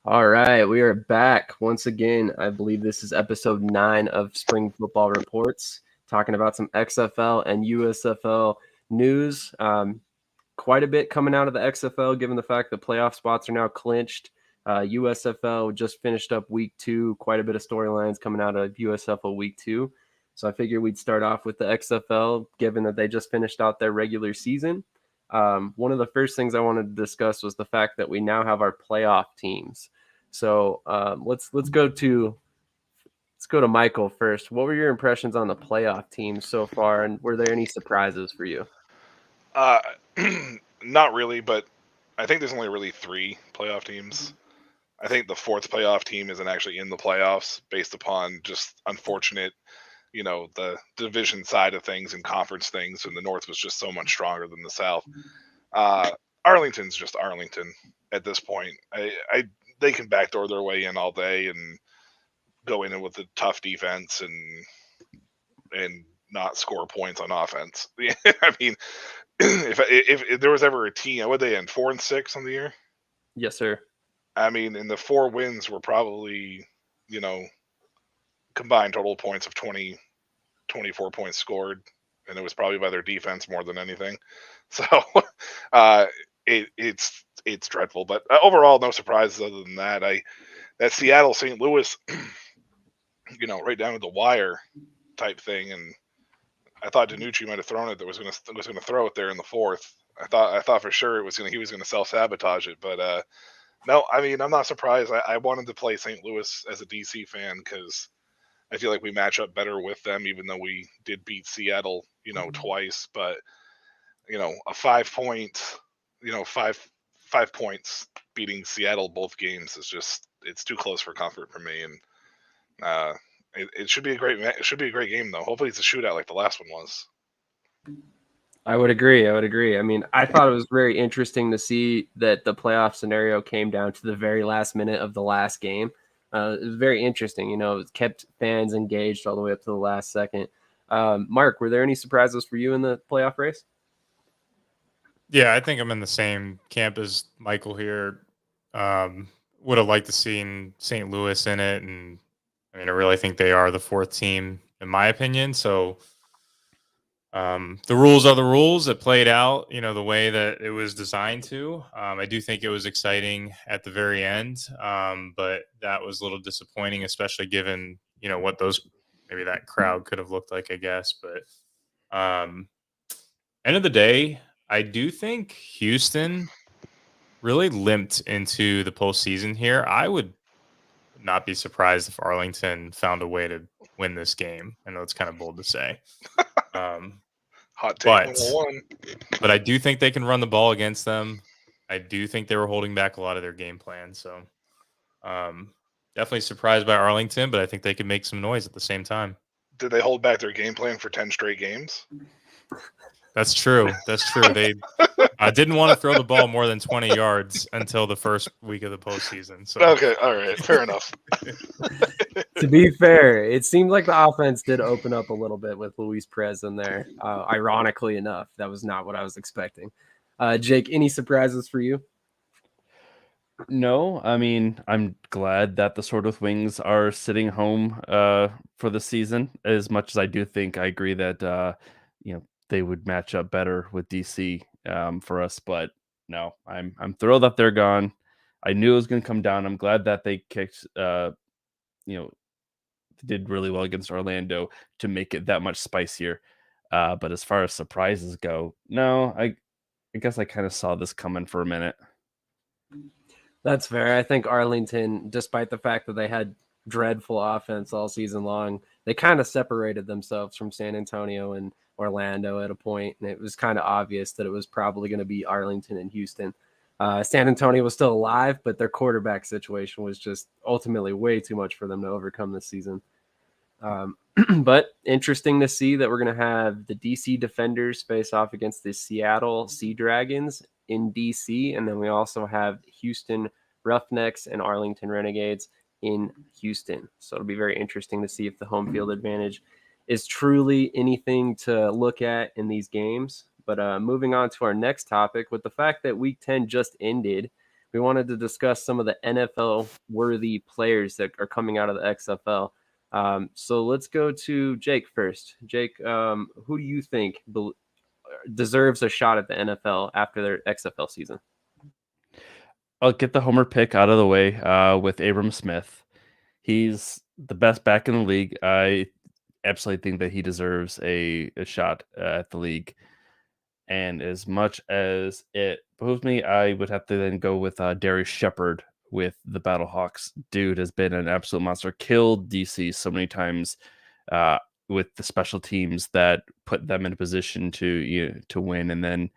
All right, we are back once again. I believe this is episode 9 of Spring Football Reports, talking about some XFL and USFL news. Quite a bit coming out of the XFL, given the fact that playoff spots are now clinched. USFL just finished up week 2. Quite a bit of storylines coming out of USFL week 2. So I figured we'd start off with the XFL, given that they just finished out their regular season. One of the first things I wanted to discuss was the fact that we now have our playoff teams. So let's go to Michael first. What were your impressions on the playoff teams so far, and were there any surprises for you? Not really, but I think there's only really 3 playoff teams. I think the 4th playoff team isn't actually in the playoffs based upon just unfortunate, the division side of things and conference things, and the North was just so much stronger than the South. Arlington's just Arlington at this point. They can backdoor their way in all day and go in with a tough defense and not score points on offense. I mean, if there was ever a team, would they end 4-6 on the year? Yes, sir. I mean, and the 4 wins were probably, combined total points of 24 points scored, and it was probably by their defense more than anything. So it's dreadful, but overall, no surprises other than that. That Seattle St. Louis, right down to the wire type thing, and I thought DiNucci might have thrown it. That was going to throw it there in the 4th. I thought for sure he was going to self sabotage it, but no. I mean, I'm not surprised. I wanted to play St. Louis as a DC fan because I feel like we match up better with them, even though we did beat Seattle, twice. But a 5 point, 5 points beating Seattle both games is just it's too close for comfort for me. And it should be a great game though. Hopefully it's a shootout like the last one was. I would agree. I mean, I thought it was very interesting to see that the playoff scenario came down to the very last minute of the last game. It was very interesting. It kept fans engaged all the way up to the last second. Mark, were there any surprises for you in the playoff race? Yeah, I think I'm in the same camp as Michael here. Would have liked to seen St. Louis in it, and I mean, I really think they are the 4th team in my opinion. So the rules are the rules. It played out, the way that it was designed to. I do think it was exciting at the very end, but that was a little disappointing, especially given, what maybe that crowd could have looked like, I guess. But end of the day, I do think Houston really limped into the postseason here. I would not be surprised if Arlington found a way to win this game. I know it's kind of bold to say. Hot take 101. But I do think they can run the ball against them. I do think they were holding back a lot of their game plan. So definitely surprised by Arlington, but I think they can make some noise at the same time. Did they hold back their game plan for 10 straight games? That's true. They didn't want to throw the ball more than 20 yards until the first week of the postseason. So. Okay, all right, fair enough. To be fair, it seemed like the offense did open up a little bit with Luis Perez in there. Ironically enough, that was not what I was expecting. Jake, any surprises for you? No, I mean, I'm glad that the Sword with Wings are sitting home for the season. As much as I do think I agree that they would match up better with DC for us, but no, I'm thrilled that they're gone. I knew it was going to come down. I'm glad that they kicked, did really well against Orlando to make it that much spicier. But as far as surprises go, no, I guess I kind of saw this coming for a minute. That's fair. I think Arlington, despite the fact that they had dreadful offense all season long, they kind of separated themselves from San Antonio and Orlando at a point, and it was kind of obvious that it was probably going to be Arlington and Houston. San Antonio was still alive, but their quarterback situation was just ultimately way too much for them to overcome this season. But interesting to see that we're going to have the DC Defenders face off against the Seattle Sea Dragons in DC, and then we also have Houston Roughnecks and Arlington Renegades in Houston. So it'll be very interesting to see if the home field advantage is truly anything to look at in these games. But moving on to our next topic, with the fact that Week 10 just ended, we wanted to discuss some of the NFL worthy players that are coming out of the XFL. So let's go to Jake first. Jake, who do you think deserves a shot at the NFL after their XFL season? I'll get the homer pick out of the way with Abram Smith. He's the best back in the league. I absolutely think that he deserves a shot at the league. And as much as it behooves me, I would have to then go with Darius Shepard with the Battlehawks. Dude has been an absolute monster. Killed DC so many times with the special teams that put them in a position to win. And then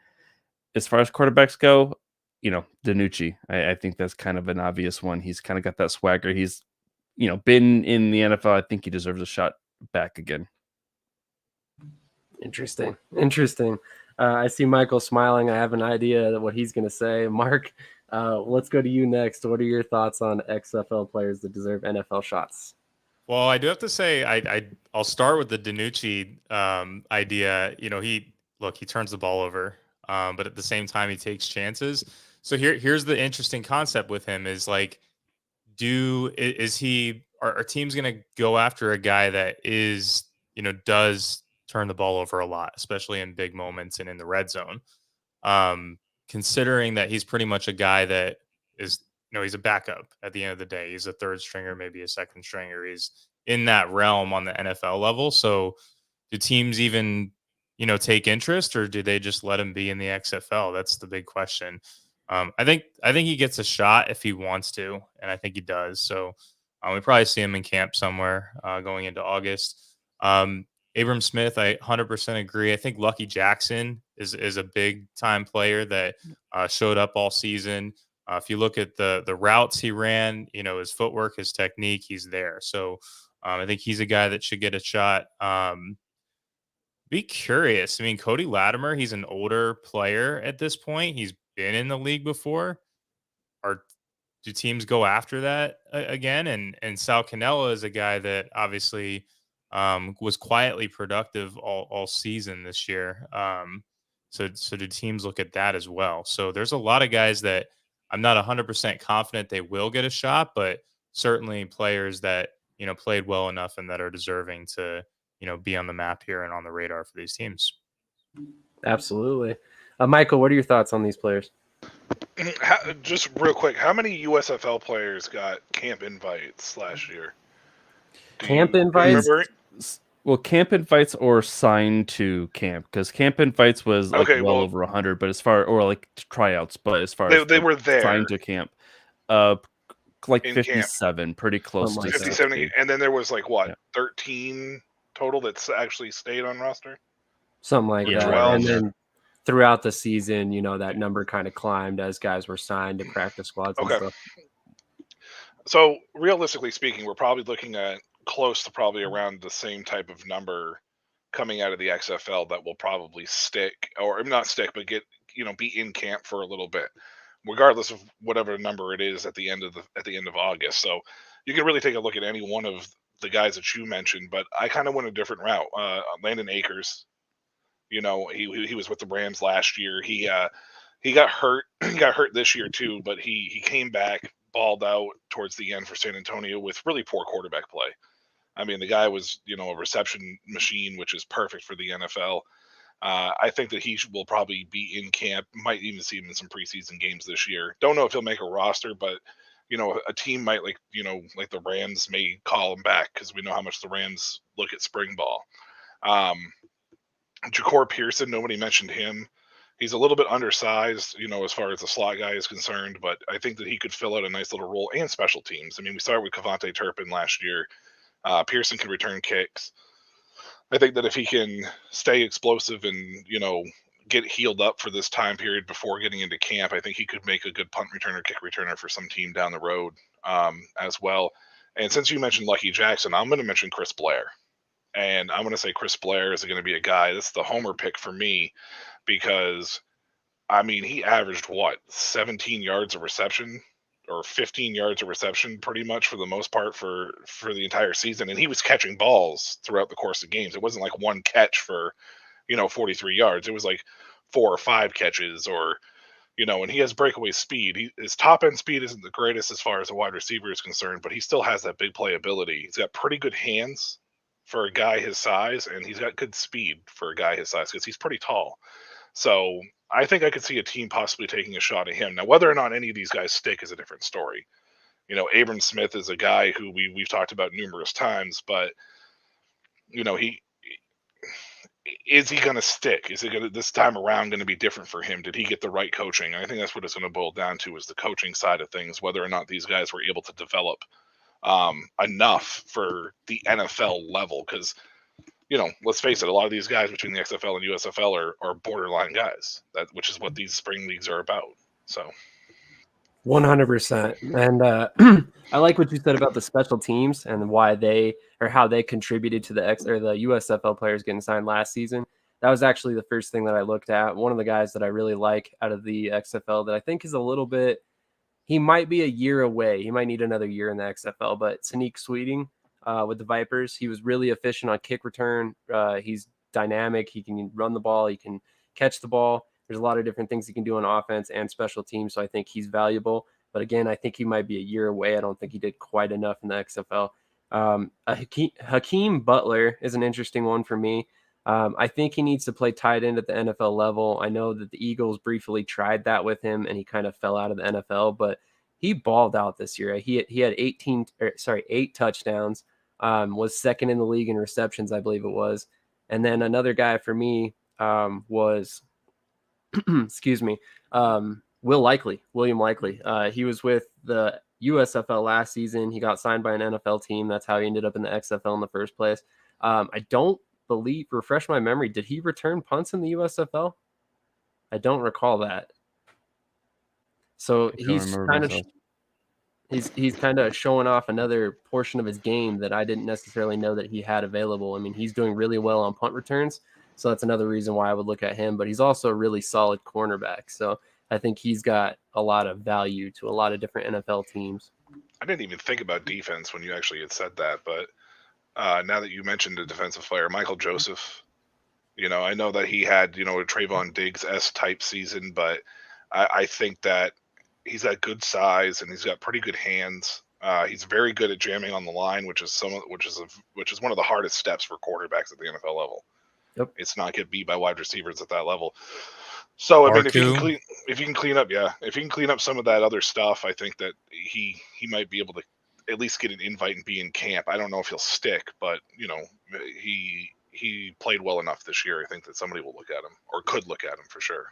as far as quarterbacks go, DiNucci. I think that's kind of an obvious one. He's kind of got that swagger. He's been in the NFL. I think he deserves a shot back again. Interesting. I see Michael smiling. I have an idea of what he's going to say. Mark, let's go to you next. What are your thoughts on XFL players that deserve NFL shots? Well, I do have to say I'll start with the DiNucci idea. He turns the ball over, but at the same time he takes chances. So here's the interesting concept with him is like, are teams going to go after a guy that does turn the ball over a lot, especially in big moments and in the red zone? Considering that he's pretty much a guy that is, he's a backup at the end of the day. He's a third stringer, maybe a second stringer. He's in that realm on the NFL level. So do teams even, take interest, or do they just let him be in the XFL? That's the big question. I think he gets a shot if he wants to, and I think he does. So we probably see him in camp somewhere going into August. Abram Smith, I 100% agree. I think Lucky Jackson is a big time player that showed up all season. If you look at the routes he ran, his footwork, his technique, he's there. So I think he's a guy that should get a shot. Be curious. I mean, Cody Latimer, he's an older player at this point. He's been in the league before. Do teams go after that again? And Sal Cannella is a guy that obviously was quietly productive all season this year. So do teams look at that as well? So there's a lot of guys that I'm not 100% confident they will get a shot, but certainly players that played well enough and that are deserving to be on the map here and on the radar for these teams. Absolutely. Michael, what are your thoughts on these players? Just real quick, how many USFL players got camp invites last year? Camp invites? Well, camp invites or signed to camp, because camp invites was over 100, but as far tryouts, but as far as they were there signed to camp, like 57, camp. Pretty close to 57, and then there was 13 total that's actually stayed on roster, something like that. 12. And then throughout the season, that number kind of climbed as guys were signed to practice squads and stuff. So realistically speaking, we're probably looking at close to probably around the same type of number coming out of the XFL that will probably stick, or not stick, but get be in camp for a little bit, regardless of whatever number it is at the end of August. So you can really take a look at any one of the guys that you mentioned, but I kind of went a different route. Landon Akers, he was with the Rams last year. He got hurt. He got hurt this year too, but he came back, balled out towards the end for San Antonio with really poor quarterback play. I mean, the guy was, a reception machine, which is perfect for the NFL. I think that he will probably be in camp. Might even see him in some preseason games this year. Don't know if he'll make a roster, but a team might like the Rams may call him back, because we know how much the Rams look at spring ball. Ja'Cour Pearson, nobody mentioned him. He's a little bit undersized, as far as the slot guy is concerned, but I think that he could fill out a nice little role, and special teams. I mean, we started with Kavontae Turpin last year. Pearson can return kicks. I think that if he can stay explosive and, get healed up for this time period before getting into camp, I think he could make a good punt returner, kick returner for some team down the road as well. And since you mentioned Lucky Jackson, I'm going to mention Chris Blair. And I'm going to say Chris Blair is going to be a guy. That's the homer pick for me, because, I mean, he averaged, 17 yards of reception or 15 yards of reception pretty much for the most part for the entire season. And he was catching balls throughout the course of games. It wasn't like one catch for, 43 yards. It was like 4 or 5 catches, or, and he has breakaway speed. His top end speed isn't the greatest as far as a wide receiver is concerned, but he still has that big play ability. He's got pretty good hands for a guy his size, and he's got good speed for a guy his size because he's pretty tall. So I think I could see a team possibly taking a shot at him. Now, whether or not any of these guys stick is a different story. Abram Smith is a guy who we've talked about numerous times, but is he going to stick? Is it going to this time around going to be different for him? Did he get the right coaching? And I think that's what it's going to boil down to is the coaching side of things, whether or not these guys were able to develop enough for the NFL level. Because let's face it, a lot of these guys between the XFL and USFL are borderline guys. Which is what these spring leagues are about. So. 100%. And I like what you said about the special teams and why how they contributed to the USFL players getting signed last season. That was actually the first thing that I looked at. One of the guys that I really like out of the XFL that I think is a little bit, he might be a year away. He might need another year in the XFL, but Sneak Sweeting with the Vipers, he was really efficient on kick return. He's dynamic. He can run the ball. He can catch the ball. There's a lot of different things he can do on offense and special teams, so I think he's valuable. But again, I think he might be a year away. I don't think he did quite enough in the XFL. Hakeem Butler is an interesting one for me. I think he needs to play tight end at the NFL level. I know that the Eagles briefly tried that with him, and he kind of fell out of the NFL, but he balled out this year. He had 8 touchdowns, was second in the league in receptions, I believe it was. And then another guy for me was – excuse me, William Likely. He was with the USFL last season. He got signed by an NFL team. That's how he ended up in the XFL in the first place. I don't believe, refresh my memory, did he return punts in the USFL? I don't recall that. So he's kind of showing off another portion of his game that I didn't necessarily know that he had available. I mean, he's doing really well on punt returns. So that's another reason why I would look at him, but he's also a really solid cornerback. So I think he's got a lot of value to a lot of different NFL teams. I didn't even think about defense when you actually had said that, but now that you mentioned a defensive player, Michael Joseph, I know that he had, a Trayvon Diggs-esque type season, but I think that he's got good size and he's got pretty good hands. He's very good at jamming on the line, which is one of the hardest steps for quarterbacks at the NFL level. Yep. It's not get beat by wide receivers at that level. So I mean, if you can clean up some of that other stuff, I think that he might be able to at least get an invite and be in camp. I don't know if he'll stick, but he played well enough this year. I think that somebody will look at him or could look at him for sure.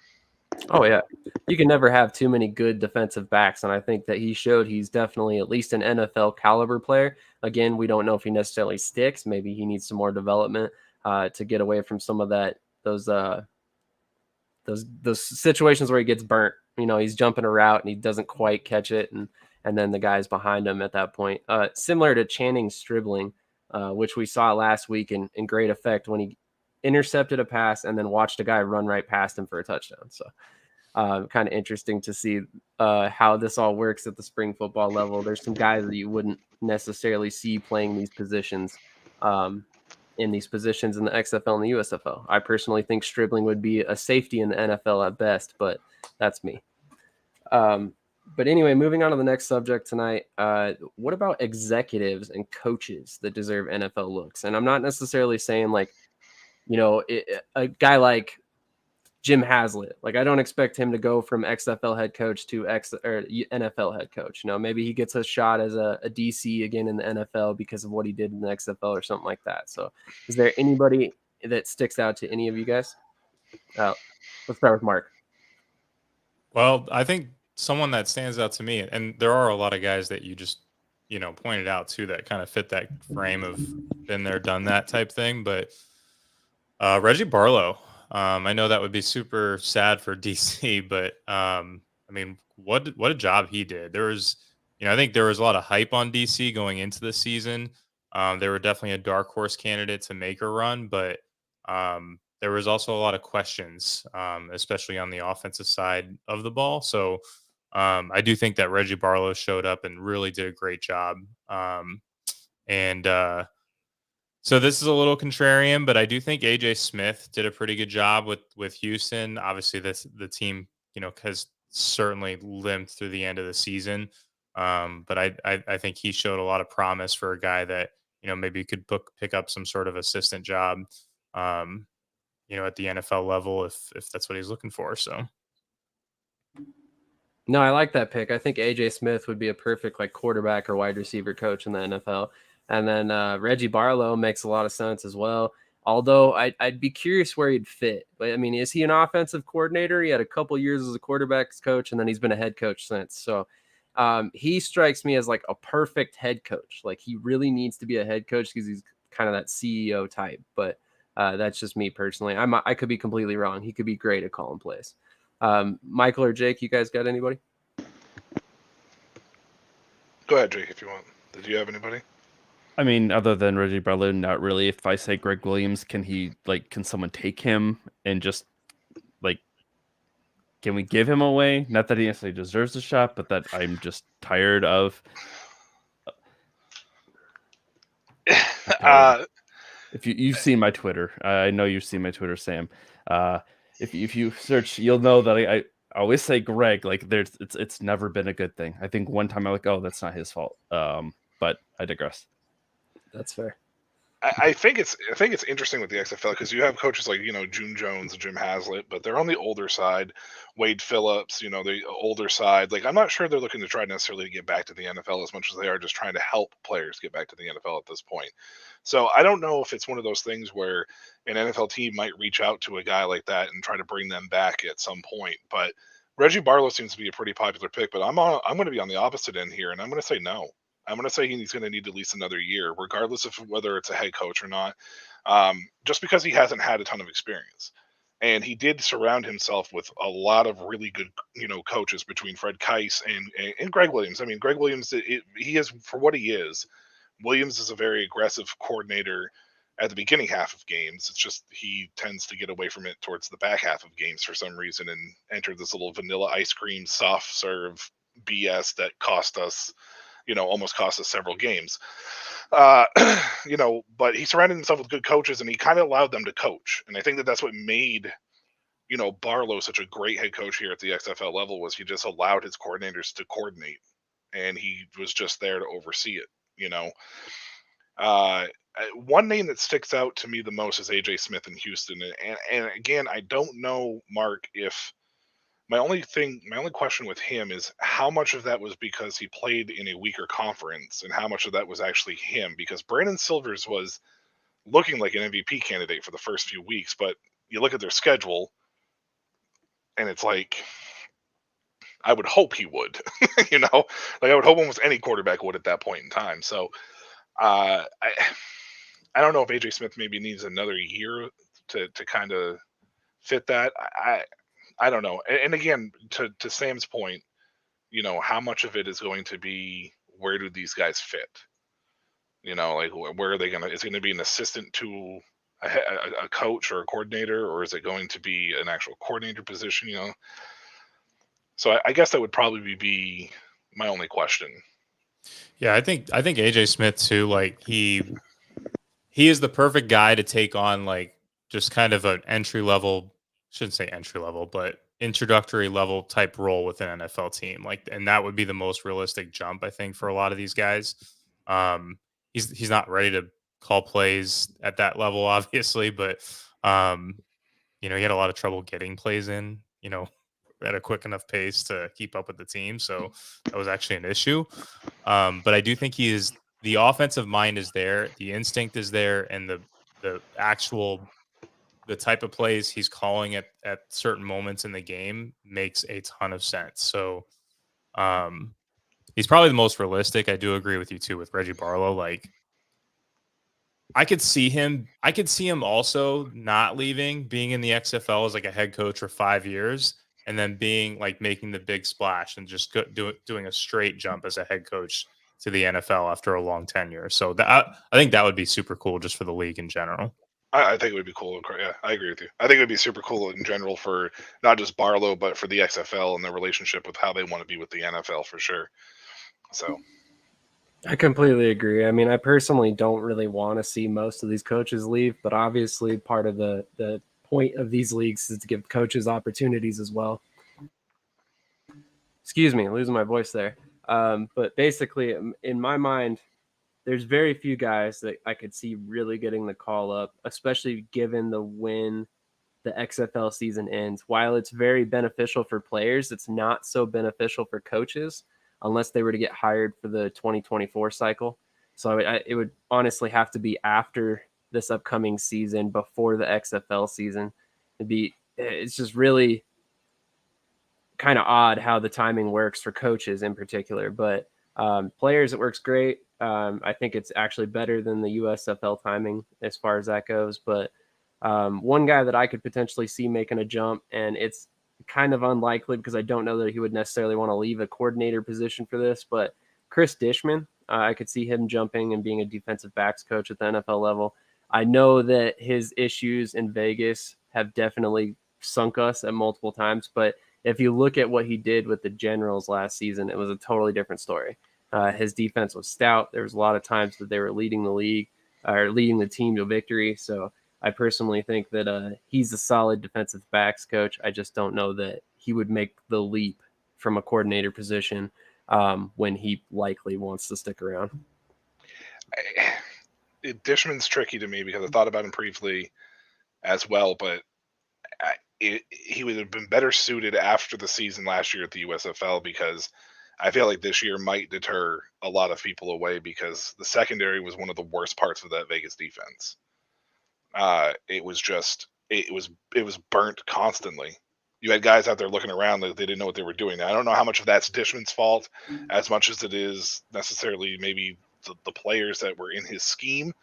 Oh yeah, you can never have too many good defensive backs, and I think that he showed he's definitely at least an NFL caliber player. Again, we don't know if he necessarily sticks. Maybe he needs some more development to get away from some of those situations where he gets burnt. He's jumping a route and he doesn't quite catch it, and then the guy's behind him at that point. Similar to Channing Stribling, which we saw last week in great effect when he intercepted a pass and then watched a guy run right past him for a touchdown. So kind of interesting to see how this all works at the spring football level. There's some guys that you wouldn't necessarily see playing these positions in the XFL and the USFL. I personally think Stribling would be a safety in the NFL at best, but that's me. But anyway, moving on to the next subject tonight, what about executives and coaches that deserve NFL looks? And I'm not necessarily saying a guy like Jim Haslett. I don't expect him to go from XFL head coach to NFL head coach. Maybe he gets a shot as a DC again in the NFL because of what he did in the XFL or something like that. So is there anybody that sticks out to any of you guys? Let's start with Mark. Well, I think someone that stands out to me, and there are a lot of guys that you just, pointed out too, that kind of fit that frame of been there, done that type thing. But Reggie Barlow, I know that would be super sad for DC, but I mean, what a job he did. There was, I think there was a lot of hype on DC going into the season. They were definitely a dark horse candidate to make a run, but there was also a lot of questions, especially on the offensive side of the ball. So I do think that Reggie Barlow showed up and really did a great job. So this is a little contrarian, but I do think AJ Smith did a pretty good job with Houston. Obviously, the team, has certainly limped through the end of the season. But I think he showed a lot of promise for a guy that, maybe could pick up some sort of assistant job, at the NFL level if that's what he's looking for. So. No, I like that pick. I think AJ Smith would be a perfect quarterback or wide receiver coach in the NFL. And then Reggie Barlow makes a lot of sense as well. Although I'd be curious where he'd fit. But I mean, is he an offensive coordinator? He had a couple years as a quarterbacks coach, and then he's been a head coach since. So he strikes me as a perfect head coach. He really needs to be a head coach because he's kind of that CEO type. But that's just me personally. I could be completely wrong. He could be great at calling plays. Michael or Jake, you guys got anybody? Go ahead, Jake, if you want. Did you have anybody? I mean, other than Reggie Barlow, not really. If I say Greg Williams, can someone take him and just can we give him away? Not that he necessarily deserves a shot, but that I'm just tired of. If you've seen my Twitter, I know you've seen my Twitter, Sam. If you search, you'll know that I always say Greg. It's never been a good thing. I think one time I'm like, oh, that's not his fault. But I digress. That's fair. I think it's interesting with the XFL because you have coaches like June Jones and Jim Haslett, but they're on the older side. Wade Phillips, the older side. I'm not sure they're looking to try necessarily to get back to the NFL as much as they are just trying to help players get back to the NFL at this point. So I don't know if it's one of those things where an NFL team might reach out to a guy like that and try to bring them back at some point. But Reggie Barlow seems to be a pretty popular pick, but I'm going to be on the opposite end here, and I'm going to say no. I'm going to say he's going to need at least another year, regardless of whether it's a head coach or not, just because he hasn't had a ton of experience. And he did surround himself with a lot of really good, coaches between Fred Keiss and Greg Williams. I mean, Greg Williams, he is, for what he is, Williams is a very aggressive coordinator at the beginning half of games. It's just he tends to get away from it towards the back half of games for some reason and enter this little vanilla ice cream soft serve BS that almost cost us several games. But he surrounded himself with good coaches and he kind of allowed them to coach. And I think that's what made, Barlow such a great head coach here at the XFL level was he just allowed his coordinators to coordinate and he was just there to oversee it, one name that sticks out to me the most is AJ Smith in Houston. And again, I don't know, Mark, if my only question with him is how much of that was because he played in a weaker conference and how much of that was actually him, because Brandon Silvers was looking like an MVP candidate for the first few weeks, but you look at their schedule and it's I would hope he would, I would hope almost any quarterback would at that point in time. So I don't know if AJ Smith maybe needs another year to kind of fit that. I don't know. And again, to Sam's point, how much of it is going to be where do these guys fit? Where are they going to? Is it going to be an assistant to a coach or a coordinator, or is it going to be an actual coordinator position? So I guess that would probably be my only question. Yeah, I think AJ Smith too. He is the perfect guy to take on just kind of an entry level. Shouldn't say entry level, but introductory level type role with an NFL team. And that would be the most realistic jump, I think, for a lot of these guys. He's not ready to call plays at that level, obviously, but he had a lot of trouble getting plays in, at a quick enough pace to keep up with the team. So that was actually an issue. But I do think the offensive mind is there, the instinct is there, and the type of plays he's calling at certain moments in the game makes a ton of sense. So he's probably the most realistic. I do agree with you too with Reggie Barlow. I could see him also not leaving, being in the XFL as a head coach for 5 years, and then being making the big splash and just doing a straight jump as a head coach to the NFL after a long tenure. So I think that would be super cool just for the league in general. I think it would be cool. Yeah, I agree with you. I think it would be super cool in general for not just Barlow, but for the XFL and their relationship with how they want to be with the NFL for sure. So I completely agree. I mean, I personally don't really want to see most of these coaches leave, but obviously part of the point of these leagues is to give coaches opportunities as well. Excuse me, losing my voice there. But basically, in my mind, there's very few guys that I could see really getting the call up, especially given the when the XFL season ends. While it's very beneficial for players, it's not so beneficial for coaches unless they were to get hired for the 2024 cycle. So it would honestly have to be after this upcoming season, before the XFL season. It's just really kind of odd how the timing works for coaches in particular, but players, it works great. I think it's actually better than the USFL timing as far as that goes. But one guy that I could potentially see making a jump, and it's kind of unlikely because I don't know that he would necessarily want to leave a coordinator position for this, but Chris Dishman, I could see him jumping and being a defensive backs coach at the NFL level. I know that his issues in Vegas have definitely sunk us at multiple times, but if you look at what he did with the Generals last season, it was a totally different story. His defense was stout. There was a lot of times that they were leading the league or leading the team to victory. So I personally think that he's a solid defensive backs coach. I just don't know that he would make the leap from a coordinator position when he likely wants to stick around. Dishman's tricky to me because I thought about him briefly as well, but he would have been better suited after the season last year at the USFL, because I feel like this year might deter a lot of people away because the secondary was one of the worst parts of that Vegas defense. It was burnt constantly. You had guys out there looking around that they didn't know what they were doing. Now, I don't know how much of that's Dishman's fault as much as it is necessarily maybe the players that were in his scheme,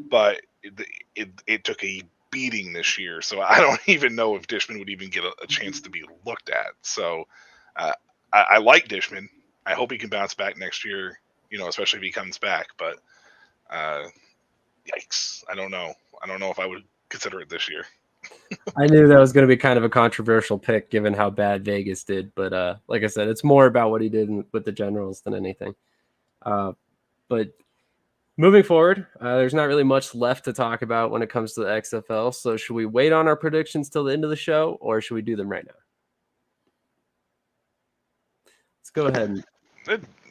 but it took a beating this year. So I don't even know if Dishman would even get a chance to be looked at. So I like Dishman. I hope he can bounce back next year, especially if he comes back. But yikes. I don't know. I don't know if I would consider it this year. I knew that was going to be kind of a controversial pick given how bad Vegas did. But like I said, it's more about what he did with the Generals than anything. But moving forward, there's not really much left to talk about when it comes to the XFL. So should we wait on our predictions till the end of the show, or should we do them right now? Let's go ahead.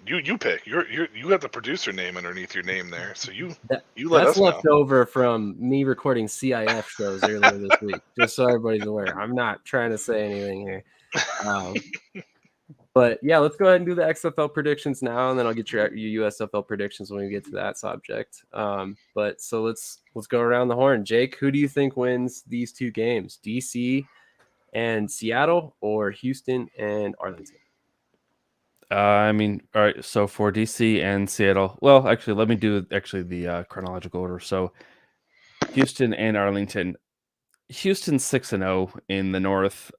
You pick. You got the producer name underneath your name there, so you let that's us know. left over from me recording CIF shows earlier this week, just so everybody's aware. I'm not trying to say anything here. But yeah, let's go ahead and do the XFL predictions now, and then I'll get your USFL predictions when we get to that subject. But so let's go around the horn. Jake, who do you think wins these two games? DC and Seattle, or Houston and Arlington? I mean, all right. So for DC and Seattle, well, actually, let me do the chronological order. So Houston and Arlington. Houston's 6-0 in the North.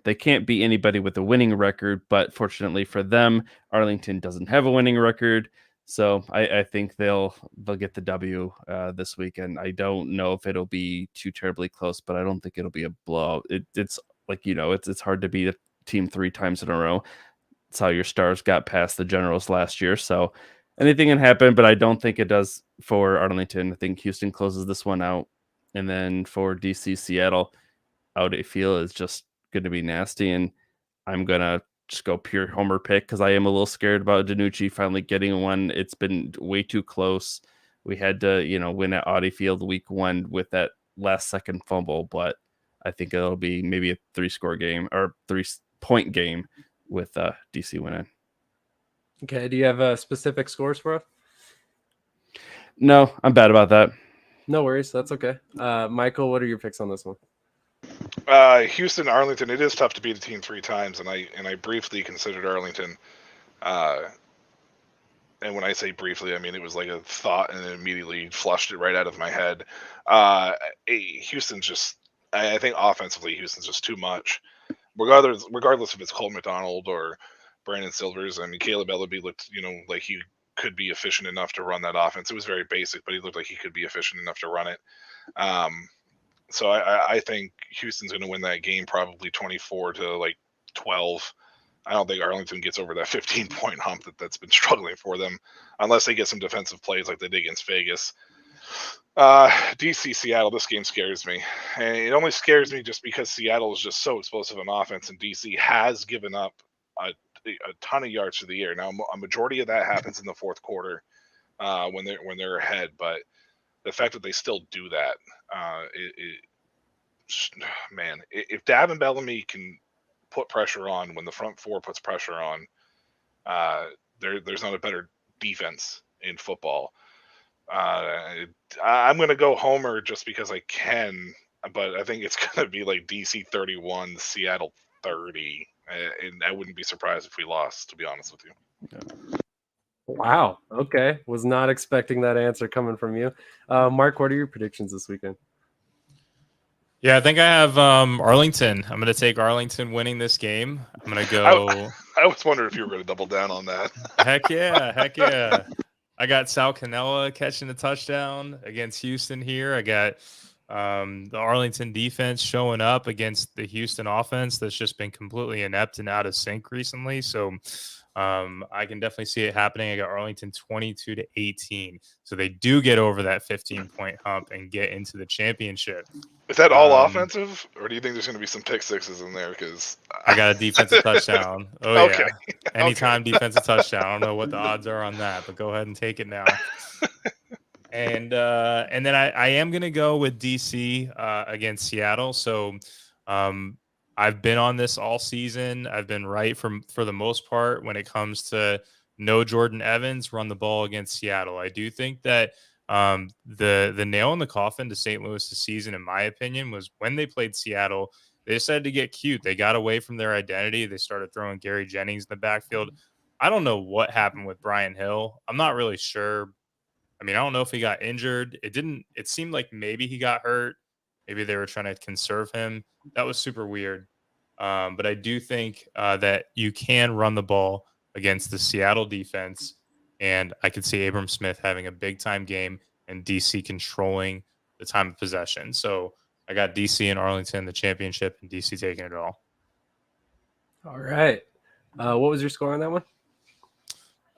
They can't beat anybody with a winning record, but fortunately for them, Arlington doesn't have a winning record. So I think they'll get the W this weekend. I don't know if it'll be too terribly close, but I don't think it'll be a blowout. It's like, it's hard to beat a team 3 times in a row. It's how your Stars got past the Generals last year. So anything can happen, but I don't think it does for Arlington. I think Houston closes this one out. And then for DC Seattle, out I feel is just going to be nasty. And I'm going to just go pure homer pick because I am a little scared about DiNucci finally getting one. It's been way too close. We had to, win at Audi Field week 1 with that last second fumble, but I think it'll be maybe a 3-score game or 3-point game with DC winning. Okay. Do you have specific scores for us? No, I'm bad about that. No worries. That's okay. Michael, what are your picks on this one? Houston, Arlington. It is tough to beat a team 3 times, and I briefly considered Arlington. And when I say briefly, I mean it was like a thought, and it immediately flushed it right out of my head. Houston's just, I think offensively, Houston's just too much. Regardless if it's Cole McDonald or Brandon Silvers. I mean, Caleb Ellaby looked, like he could be efficient enough to run that offense. It was very basic, but he looked like he could be efficient enough to run it. So I think Houston's going to win that game probably 24-12. I don't think Arlington gets over that 15-point hump that's been struggling for them, unless they get some defensive plays like they did against Vegas. DC Seattle, this game scares me, and it only scares me just because Seattle is just so explosive on offense, and DC has given up a ton of yards through the air. Now, a majority of that happens in the fourth quarter when they're ahead, but the fact that they still do that, man, if Dav and Bellamy can put pressure on when the front four puts pressure on, there's not a better defense in football. I'm going to go Homer just because I can, but I think it's going to be like DC 31, Seattle 30, and I wouldn't be surprised if we lost, to be honest with you. Yeah. Wow. Okay. Was not expecting that answer coming from you. Mark, what are your predictions this weekend? Yeah, I think I have Arlington. I'm going to take Arlington winning this game. I'm going to go. I was wondering if you were going to double down on that. Heck yeah. I got Sal Cannella catching the touchdown against Houston here. I got the Arlington defense showing up against the Houston offense that's just been completely inept and out of sync recently. So I can definitely see it happening. I got Arlington 22-18. So they do get over that 15-point hump and get into the championship. Is that all offensive, or do you think there's going to be some pick sixes in there? Because I got a defensive touchdown. Oh, okay. Yeah. Anytime defensive touchdown. I don't know what the odds are on that, but go ahead and take it now. And then I am going to go with DC against Seattle. So I've been on this all season. I've been right for the most part when it comes to no Jordan Evans, run the ball against Seattle. I do think that the nail in the coffin to St. Louis this season, in my opinion, was when they played Seattle. They decided to get cute. They got away from their identity. They started throwing Gary Jennings in the backfield. I don't know what happened with Brian Hill. I'm not really sure. I mean, I don't know if he got injured. It seemed like maybe he got hurt. Maybe they were trying to conserve him. That was super weird. But I do think that you can run the ball against the Seattle defense. And I could see Abram Smith having a big-time game and DC controlling the time of possession. So I got DC and Arlington in the championship and DC taking it all. All right. What was your score on that one?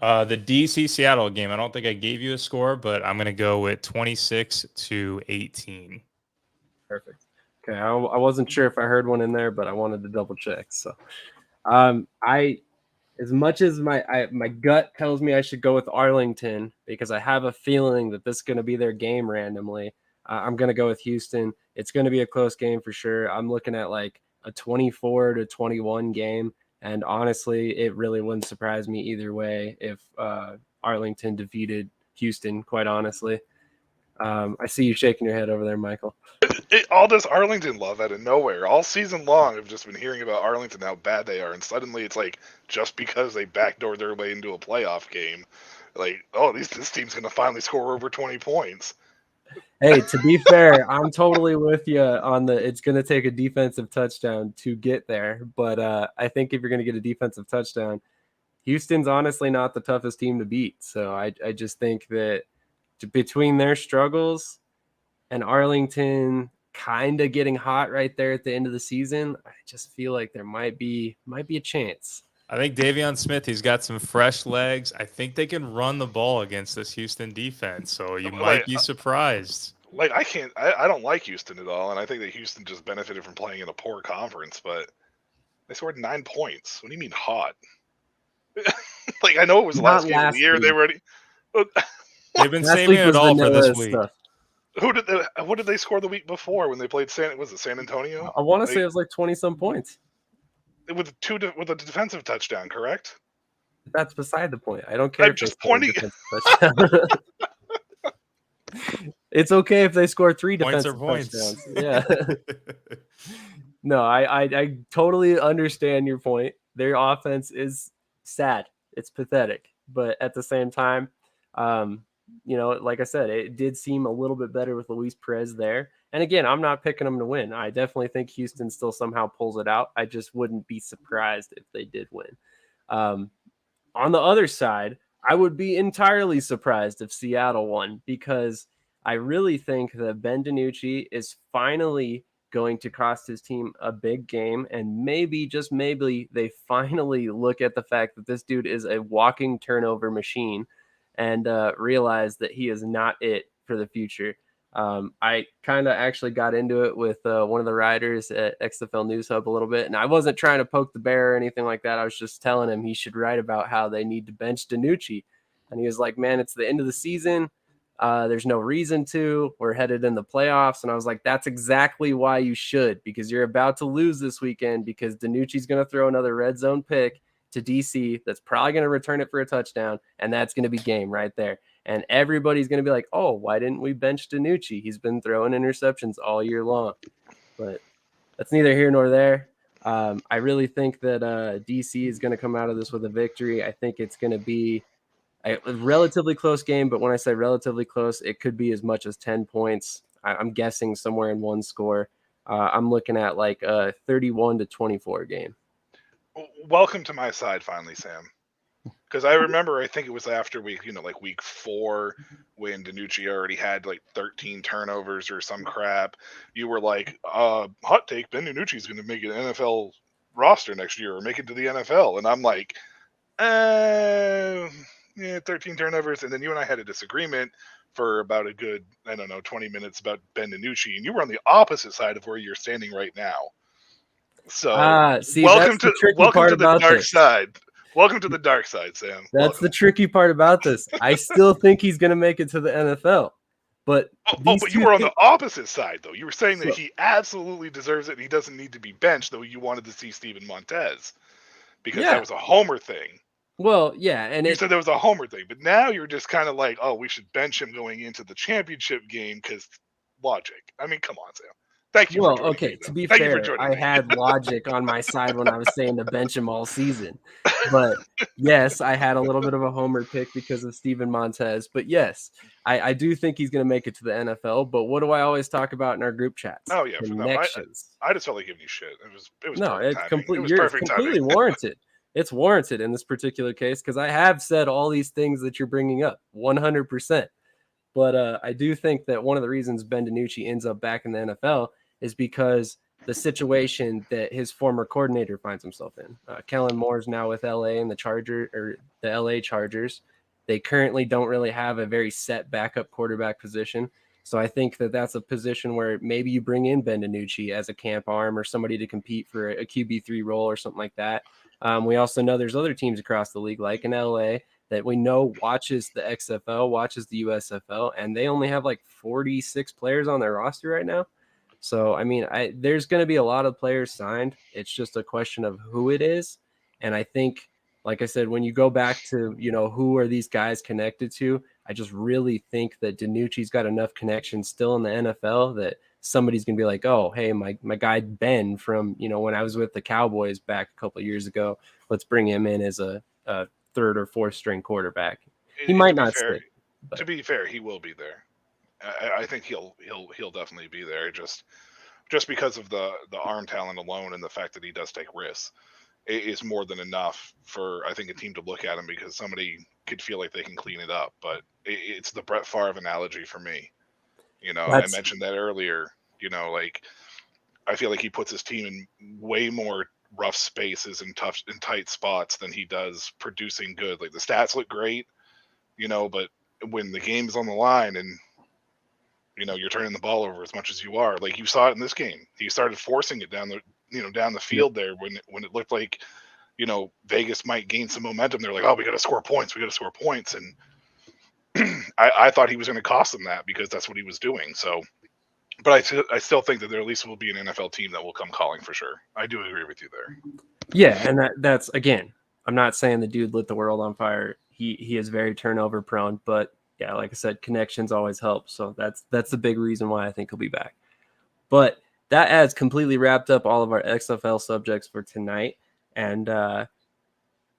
The DC-Seattle game, I don't think I gave you a score, but I'm going to go with 26-18. Perfect. Okay, I wasn't sure if I heard one in there, but I wanted to double check. So, as much as my gut tells me I should go with Arlington because I have a feeling that this is going to be their game randomly, I'm going to go with Houston. It's going to be a close game for sure. I'm looking at like a 24-21 game, and honestly, it really wouldn't surprise me either way if Arlington defeated Houston, quite honestly. I see you shaking your head over there, Michael. All this Arlington love out of nowhere. All season long, I've just been hearing about Arlington, how bad they are, and suddenly it's like just because they backdoored their way into a playoff game, like, oh, this team's going to finally score over 20 points. Hey, to be fair, I'm totally with you on it's going to take a defensive touchdown to get there, but I think if you're going to get a defensive touchdown, Houston's honestly not the toughest team to beat. So I just think that between their struggles and Arlington kind of getting hot right there at the end of the season, I just feel like there might be a chance. I think Davion Smith, he's got some fresh legs. I think they can run the ball against this Houston defense, so you might be surprised. Like, I don't like Houston at all, and I think that Houston just benefited from playing in a poor conference, but they scored 9 points. What do you mean hot? Like, I know it was the last game of the year. They were already... They've been saving it all for this week. Stuff. What did they score the week before when they played San Antonio? I want to say it was like 20-some points. With a defensive touchdown, correct? That's beside the point. I don't care. I'm just pointing. It's okay if they score 3 points defensive touchdowns. Yeah. No, I totally understand your point. Their offense is sad. It's pathetic. But at the same time, like I said, it did seem a little bit better with Luis Perez there. And again, I'm not picking them to win. I definitely think Houston still somehow pulls it out. I just wouldn't be surprised if they did win. On the other side, I would be entirely surprised if Seattle won because I really think that Ben DiNucci is finally going to cost his team a big game. And maybe, just maybe, they finally look at the fact that this dude is a walking turnover machine and realize that he is not it for the future. I kind of actually got into it with one of the writers at XFL News Hub a little bit, and I wasn't trying to poke the bear or anything like that. I was just telling him he should write about how they need to bench DiNucci. And he was like, man, it's the end of the season. There's no reason to. We're headed in the playoffs. And I was like, that's exactly why you should, because you're about to lose this weekend because DiNucci's going to throw another red zone pick to DC that's probably going to return it for a touchdown, and that's going to be game right there. And everybody's going to be like, oh, why didn't we bench DiNucci? He's been throwing interceptions all year long. But that's neither here nor there. I really think that DC is going to come out of this with a victory. I think it's going to be a relatively close game, but when I say relatively close, it could be as much as 10 points. I'm guessing somewhere in one score. I'm looking at like a 31-24 game. Welcome to my side finally, Sam. Because I remember, I think it was after week 4 when DiNucci already had like 13 turnovers or some crap. You were like, hot take, Ben DiNucci's going to make an NFL roster next year or make it to the NFL. And I'm like, yeah, 13 turnovers. And then you and I had a disagreement for about a good, 20 minutes about Ben DiNucci. And you were on the opposite side of where you're standing right now. So welcome to the dark side. Welcome to the dark side, Sam. That's the tricky part about this. I still think he's going to make it to the NFL. But but you were on the opposite side, though. You were saying that he absolutely deserves it and he doesn't need to be benched, though you wanted to see Steven Montez because that was a homer thing. Well, yeah. And you said that was a homer thing, but now you're just kind of like, oh, we should bench him going into the championship game because logic. I mean, come on, Sam. Thank you. Well, okay, to be fair, I had logic on my side when I was saying to bench him all season. But yes, I had a little bit of a homer pick because of Steven Montez. But yes, I do think he's going to make it to the NFL. But what do I always talk about in our group chats? Oh, yeah. Connections. I just felt like giving you shit. It was no, it's completely warranted. It's warranted in this particular case because I have said all these things that you're bringing up 100%. But I do think that one of the reasons Ben DiNucci ends up back in the NFL is because the situation that his former coordinator finds himself in. Kellen Moore's now with LA and the LA Chargers. They currently don't really have a very set backup quarterback position. So I think that that's a position where maybe you bring in Ben DiNucci as a camp arm or somebody to compete for a QB3 role or something like that. We also know there's other teams across the league, like in LA, that we know watches the XFL, watches the USFL, and they only have like 46 players on their roster right now. So, I mean, there's going to be a lot of players signed. It's just a question of who it is. And I think, like I said, when you go back to, who are these guys connected to, I just really think that DiNucci's got enough connections still in the NFL that somebody's going to be like, oh, hey, my guy Ben from, when I was with the Cowboys back a couple of years ago, let's bring him in as a third or fourth string quarterback. He might not stick. To be fair, he will be there. I think he'll definitely be there just because of the arm talent alone and the fact that he does take risks is more than enough for I think a team to look at him because somebody could feel like they can clean it up. But it's the Brett Favre analogy for me. I mentioned that earlier. Like I feel like he puts his team in way more rough spaces and tight spots than he does producing good. Like the stats look great, but when the game's on the line and you're turning the ball over as much as you are. Like you saw it in this game. He started forcing it down the field there when it looked like, Vegas might gain some momentum. They're like, oh, we got to score points. And I thought he was going to cost them that because that's what he was doing. So, but I still think that there at least will be an NFL team that will come calling for sure. I do agree with you there. Yeah. And that's again, I'm not saying the dude lit the world on fire. He is very turnover prone, but yeah, like I said, connections always help. So that's the big reason why I think he'll be back. But that has completely wrapped up all of our XFL subjects for tonight. And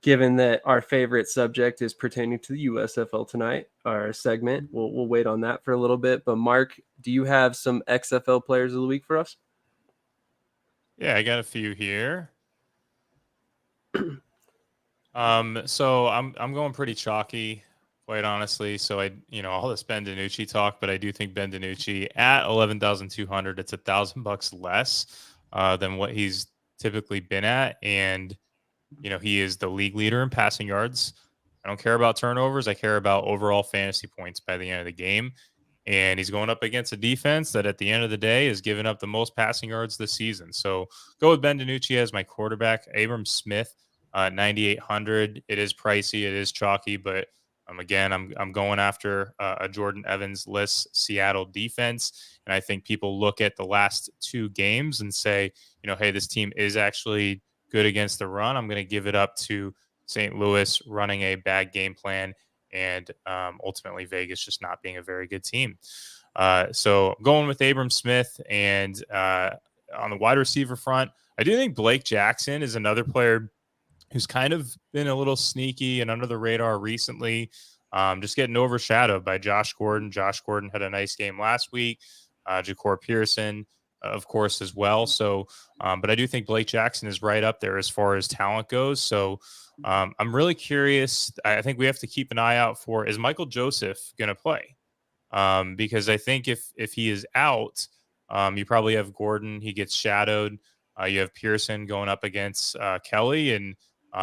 given that our favorite subject is pertaining to the USFL tonight, our segment, we'll wait on that for a little bit. But Mark, do you have some XFL players of the week for us? Yeah, I got a few here. So I'm going pretty chalky, quite honestly. So all this Ben DiNucci talk, but I do think Ben DiNucci at 11,200, it's $1,000 less than what he's typically been at, and he is the league leader in passing yards. I don't care about turnovers. I care about overall fantasy points by the end of the game. and he's going up against a defense that at the end of the day is giving up the most passing yards this season. So go with Ben DiNucci as my quarterback. Abram Smith, 9,800. It is pricey. It is chalky, but again, I'm going after a Jordan Evans-less Seattle defense, and I think people look at the last 2 games and say, hey, this team is actually good against the run. I'm going to give it up to St. Louis running a bad game plan, and ultimately Vegas just not being a very good team. So I'm going with Abram Smith, and on the wide receiver front, I do think Blake Jackson is another player who's kind of been a little sneaky and under the radar recently, just getting overshadowed by Josh Gordon. Josh Gordon had a nice game last week. Ja'Cour Pearson, of course, as well. So, but I do think Blake Jackson is right up there as far as talent goes. So I'm really curious. I think we have to keep an eye out for, is Michael Joseph going to play? Because I think if he is out, you probably have Gordon. He gets shadowed. You have Pearson going up against Kelly, and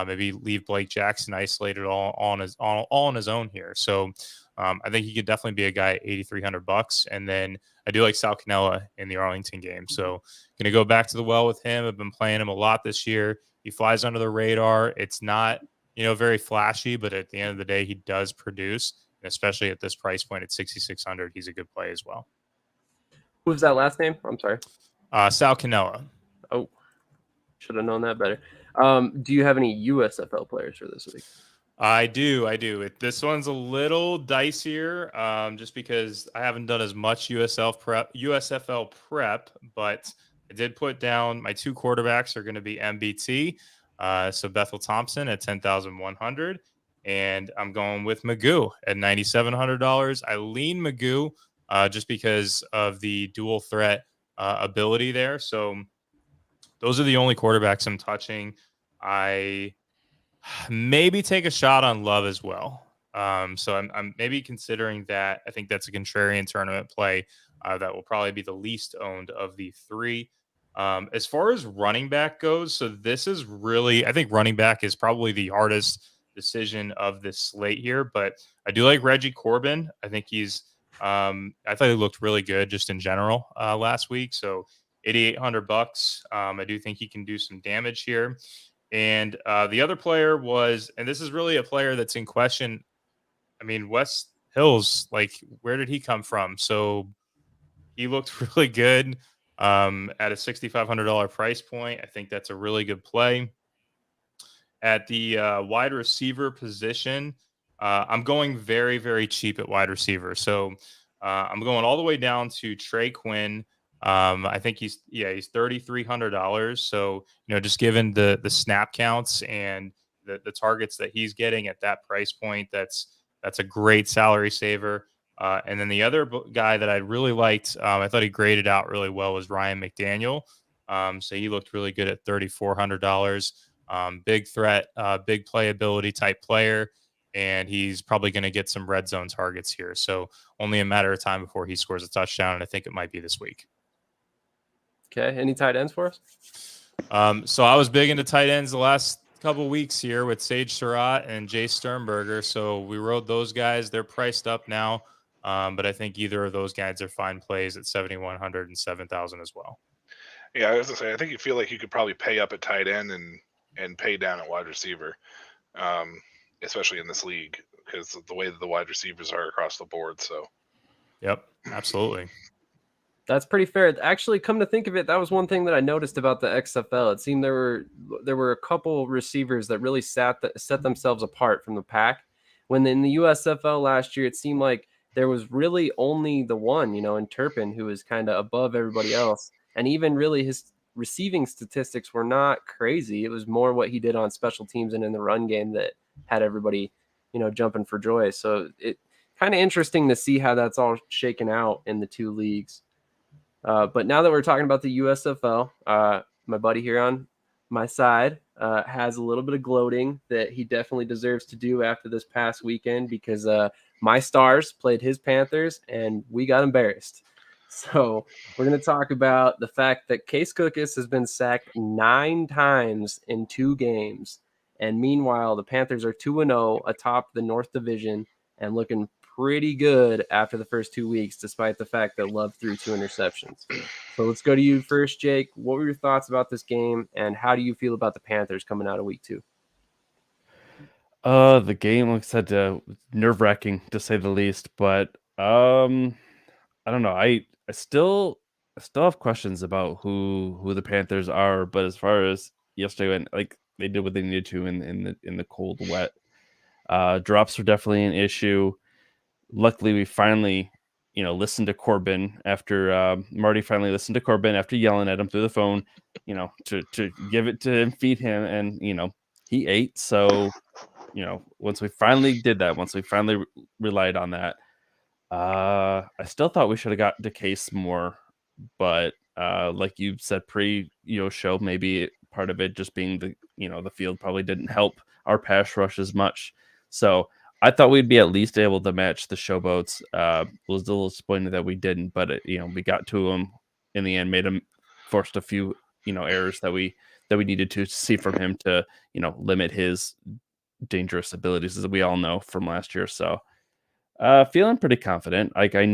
maybe leave Blake Jackson isolated all on his own here. So I think he could definitely be a guy at $8,300. And then I do like Sal Cannella in the Arlington game. So going to go back to the well with him. I've been playing him a lot this year. He flies under the radar. It's not, very flashy, but at the end of the day, he does produce. And especially at this price point at 6,600, he's a good play as well. Who was that last name? I'm sorry. Sal Cannella. Oh, should have known that better. Do you have any USFL players for this week? I do. This one's a little dicier, just because I haven't done as much USFL prep, but I did put down my 2 quarterbacks are going to be MBT. So Bethel Thompson at 10,100, and I'm going with Magoo at $9,700. I lean Magoo just because of the dual threat ability there. So those are the only quarterbacks I'm touching. I maybe take a shot on Love as well. So I'm maybe considering that. I think that's a contrarian tournament play that will probably be the least owned of the 3. As far as running back goes, so this is really, I think running back is probably the hardest decision of this slate here, but I do like Reggie Corbin. I think I thought he looked really good just in general last week. So $8,800. I do think he can do some damage here. And the other player was, and this is really a player that's in question. I mean, Wes Hills, like, where did he come from? So he looked really good at a $6,500 price point. I think that's a really good play. At the wide receiver position, I'm going very, very cheap at wide receiver. So I'm going all the way down to Trey Quinn. I think he's $3,300. So, just given the snap counts and the targets that he's getting at that price point, that's a great salary saver. And then the other guy that I really liked, I thought he graded out really well, was Ryan McDaniel. So he looked really good at $3,400. Big threat, big playability type player. And he's probably going to get some red zone targets here. So only a matter of time before he scores a touchdown. And I think it might be this week. Okay. Any tight ends for us? So I was big into tight ends the last couple weeks here with Sage Surratt and Jay Sternberger. So we rode those guys. They're priced up now. But I think either of those guys are fine plays at 7,100 and 7,000 as well. Yeah, I was gonna say, I think you feel like you could probably pay up at tight end and pay down at wide receiver, especially in this league because of the way that the wide receivers are across the board. So, yep, absolutely. That's pretty fair. Actually, come to think of it, that was one thing that I noticed about the XFL. It seemed there were a couple receivers that really set themselves apart from the pack. When in the USFL last year, it seemed like there was really only the one, in Turpin, who was kind of above everybody else. And even really his receiving statistics were not crazy. It was more what he did on special teams and in the run game that had everybody, jumping for joy. So it kind of interesting to see how that's all shaken out in the 2 leagues. But now that we're talking about the USFL, my buddy here on my side has a little bit of gloating that he definitely deserves to do after this past weekend because my Stars played his Panthers and we got embarrassed. So we're going to talk about the fact that Case Cookus has been sacked 9 times in 2 games. And meanwhile, the Panthers are 2-0 atop the North Division and looking pretty good after the first 2 weeks, despite the fact that Love threw 2 interceptions. So let's go to you first, Jake. What were your thoughts about this game, and how do you feel about the Panthers coming out of week 2? The game, like I said, nerve-wracking to say the least, but I don't know. I still have questions about who the Panthers are, but as far as yesterday went, like they did what they needed to in the cold, wet. Drops were definitely an issue. Luckily, we finally, listened to Corbin after Marty finally listened to Corbin after yelling at him through the phone, to give it to him, feed him, and he ate. So, once we finally did that, once we finally relied on that, I still thought we should have got to Case more, but like you said show, maybe part of it just being the field probably didn't help our pass rush as much. So I thought we'd be at least able to match the Showboats. Was a little disappointed that we didn't, but we got to him in the end, made him forced a few errors that we needed to see from him to limit his dangerous abilities, as we all know from last year. So feeling pretty confident. Like I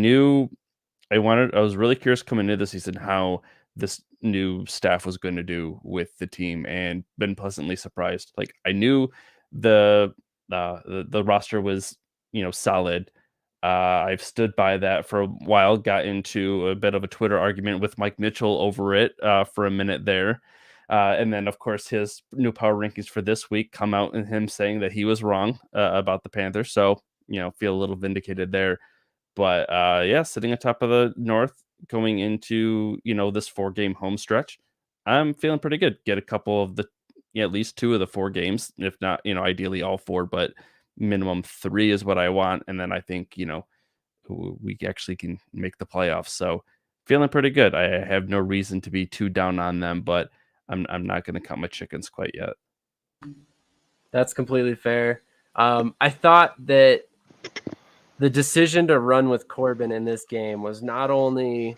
was really curious coming into the season how this new staff was going to do with the team, and been pleasantly surprised. Like I knew the roster was solid. I've stood by that for a while. Got into a bit of a Twitter argument with Mike Mitchell over it for a minute there. And then, of course, his new power rankings for this week come out and him saying that he was wrong about the Panthers. So, feel a little vindicated there. But sitting atop of the North going into, this 4-game home stretch, I'm feeling pretty good. Get a couple of at least 2 of the 4 games, if not, ideally all 4, but minimum 3 is what I want. And then I think, we actually can make the playoffs. So feeling pretty good. I have no reason to be too down on them, but I'm not going to count my chickens quite yet. That's completely fair. I thought that the decision to run with Corbin in this game was not only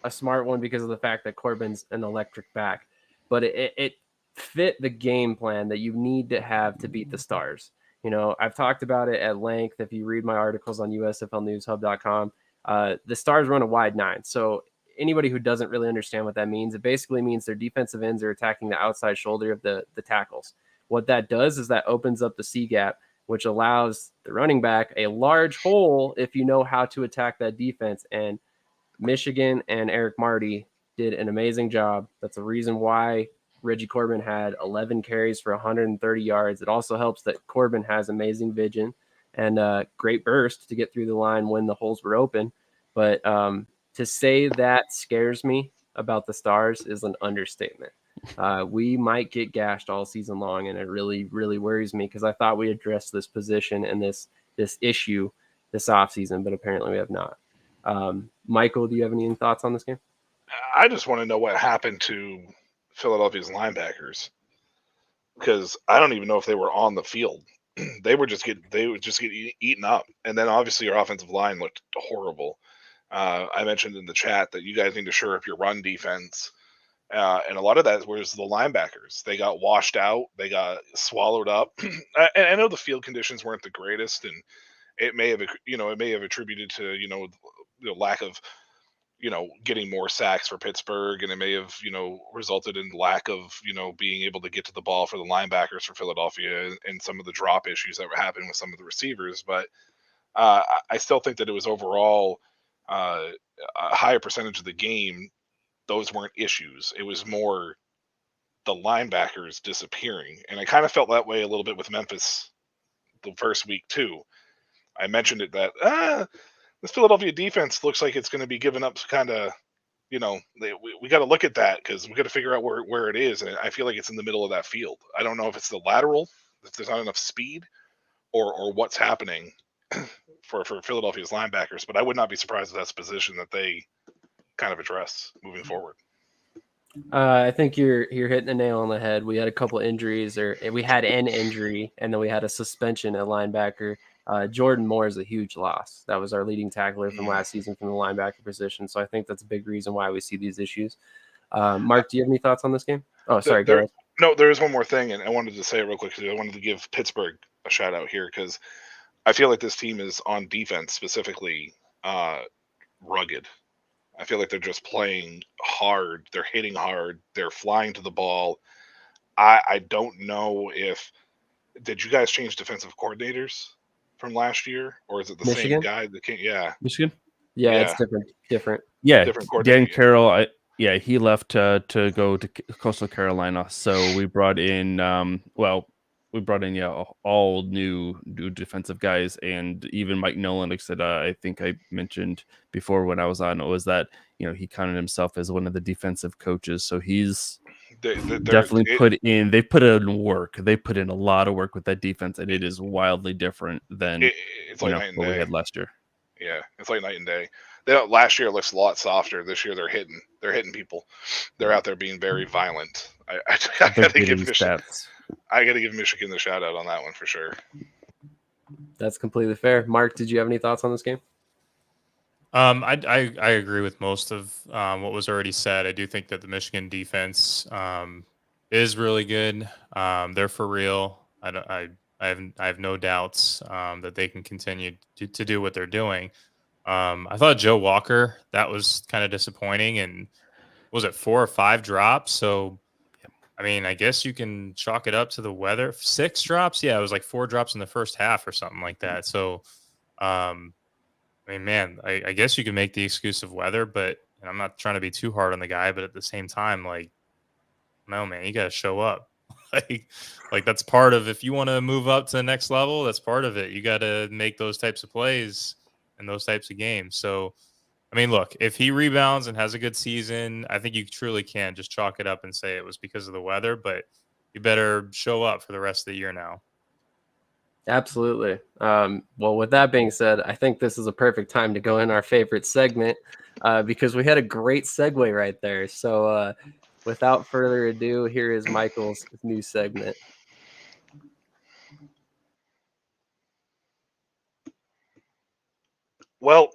a smart one because of the fact that Corbin's an electric back, but it fit the game plan that you need to have to beat the Stars. I've talked about it at length. If you read my articles on USFLnewshub.com, the Stars run a wide 9. So anybody who doesn't really understand what that means, it basically means their defensive ends are attacking the outside shoulder of the tackles. What that does is that opens up the C gap, which allows the running back a large hole if you know how to attack that defense. And Michigan and Eric Marty did an amazing job. That's the reason why Reggie Corbin had 11 carries for 130 yards. It also helps that Corbin has amazing vision and great burst to get through the line when the holes were open. But to say that scares me about the Stars is an understatement. We might get gashed all season long, and it really, really worries me because I thought we addressed this position and this issue this offseason, but apparently we have not. Michael, do you have any thoughts on this game? I just want to know what happened to Philadelphia's linebackers, because I don't even know if they were on the field. They would just get eaten up, and then obviously your offensive line looked horrible. I mentioned in the chat that you guys need to shore up your run defense, and a lot of that was the linebackers. They got washed out, they got swallowed up. I know the field conditions weren't the greatest, and it may have attributed to lack of getting more sacks for Pittsburgh, and it may have resulted in lack of being able to get to the ball for the linebackers for Philadelphia, and some of the drop issues that were happening with some of the receivers. But I still think that it was overall a higher percentage of the game. Those weren't issues. It was more the linebackers disappearing, and I kind of felt that way a little bit with Memphis the first week too. I mentioned it that this Philadelphia defense looks like it's going to be giving up kind of, we got to look at that because we got to figure out where it is. And I feel like it's in the middle of that field. I don't know if it's the lateral, if there's not enough speed, or what's happening for Philadelphia's linebackers. But I would not be surprised if that's a position that they kind of address moving forward. I think you're hitting the nail on the head. We had a couple injuries, or we had an injury, and then we had a suspension at linebacker. Jordan Moore is a huge loss. That was our leading tackler from last season from the linebacker position. So I think that's a big reason why we see these issues. Mark, do you have any thoughts on this game? Oh, sorry. Go ahead. No, there is one more thing, and I wanted to say it real quick because I wanted to give Pittsburgh a shout out here because I feel like this team is on defense specifically rugged. I feel like they're just playing hard. They're hitting hard. They're flying to the ball. I don't know if did you guys change defensive coordinators from last year, or is it the same Michigan? guy that came? Yeah, Michigan. Yeah, it's Yeah. different. Yeah, Different Dan coordinator. Carroll. He left to go to Coastal Carolina. So we brought in, all new defensive guys, and even Mike Nolan, like I said, I think I mentioned before when I was on, was that he counted himself as one of the defensive coaches. So he's definitely they put in work. They put in a lot of work with that defense, and it is wildly different than It's like night and what we day. had last year. Yeah, it's like night and day. Last year looks a lot softer. This year they're hitting people. They're out there being very violent. I gotta give Michigan the shout out on that one for sure. That's completely fair. Mark, did you have any thoughts on this game? I agree with most of what was already said. I do think that the Michigan defense is really good. They're for real. I have no doubts that they can continue to do what they're doing. I thought Joe Walker, that was kind of disappointing, and was it 4 or 5 drops? So, I mean, I guess you can chalk it up to the weather. 6 drops, yeah, it was like 4 drops in the first half or something like that. So, I mean, man, I guess you can make the excuse of weather, but and I'm not trying to be too hard on the guy, but at the same time, like, no, man, you got to show up. like that's part of, if you want to move up to the next level, that's part of it. You got to make those types of plays and those types of games. So, I mean, look, if he rebounds and has a good season, I think you truly can just chalk it up and say it was because of the weather, but you better show up for the rest of the year now. Absolutely. Well, with that being said, I think this is a perfect time to go in our favorite segment because we had a great segue right there. So without further ado, here is Michael's new segment. Well,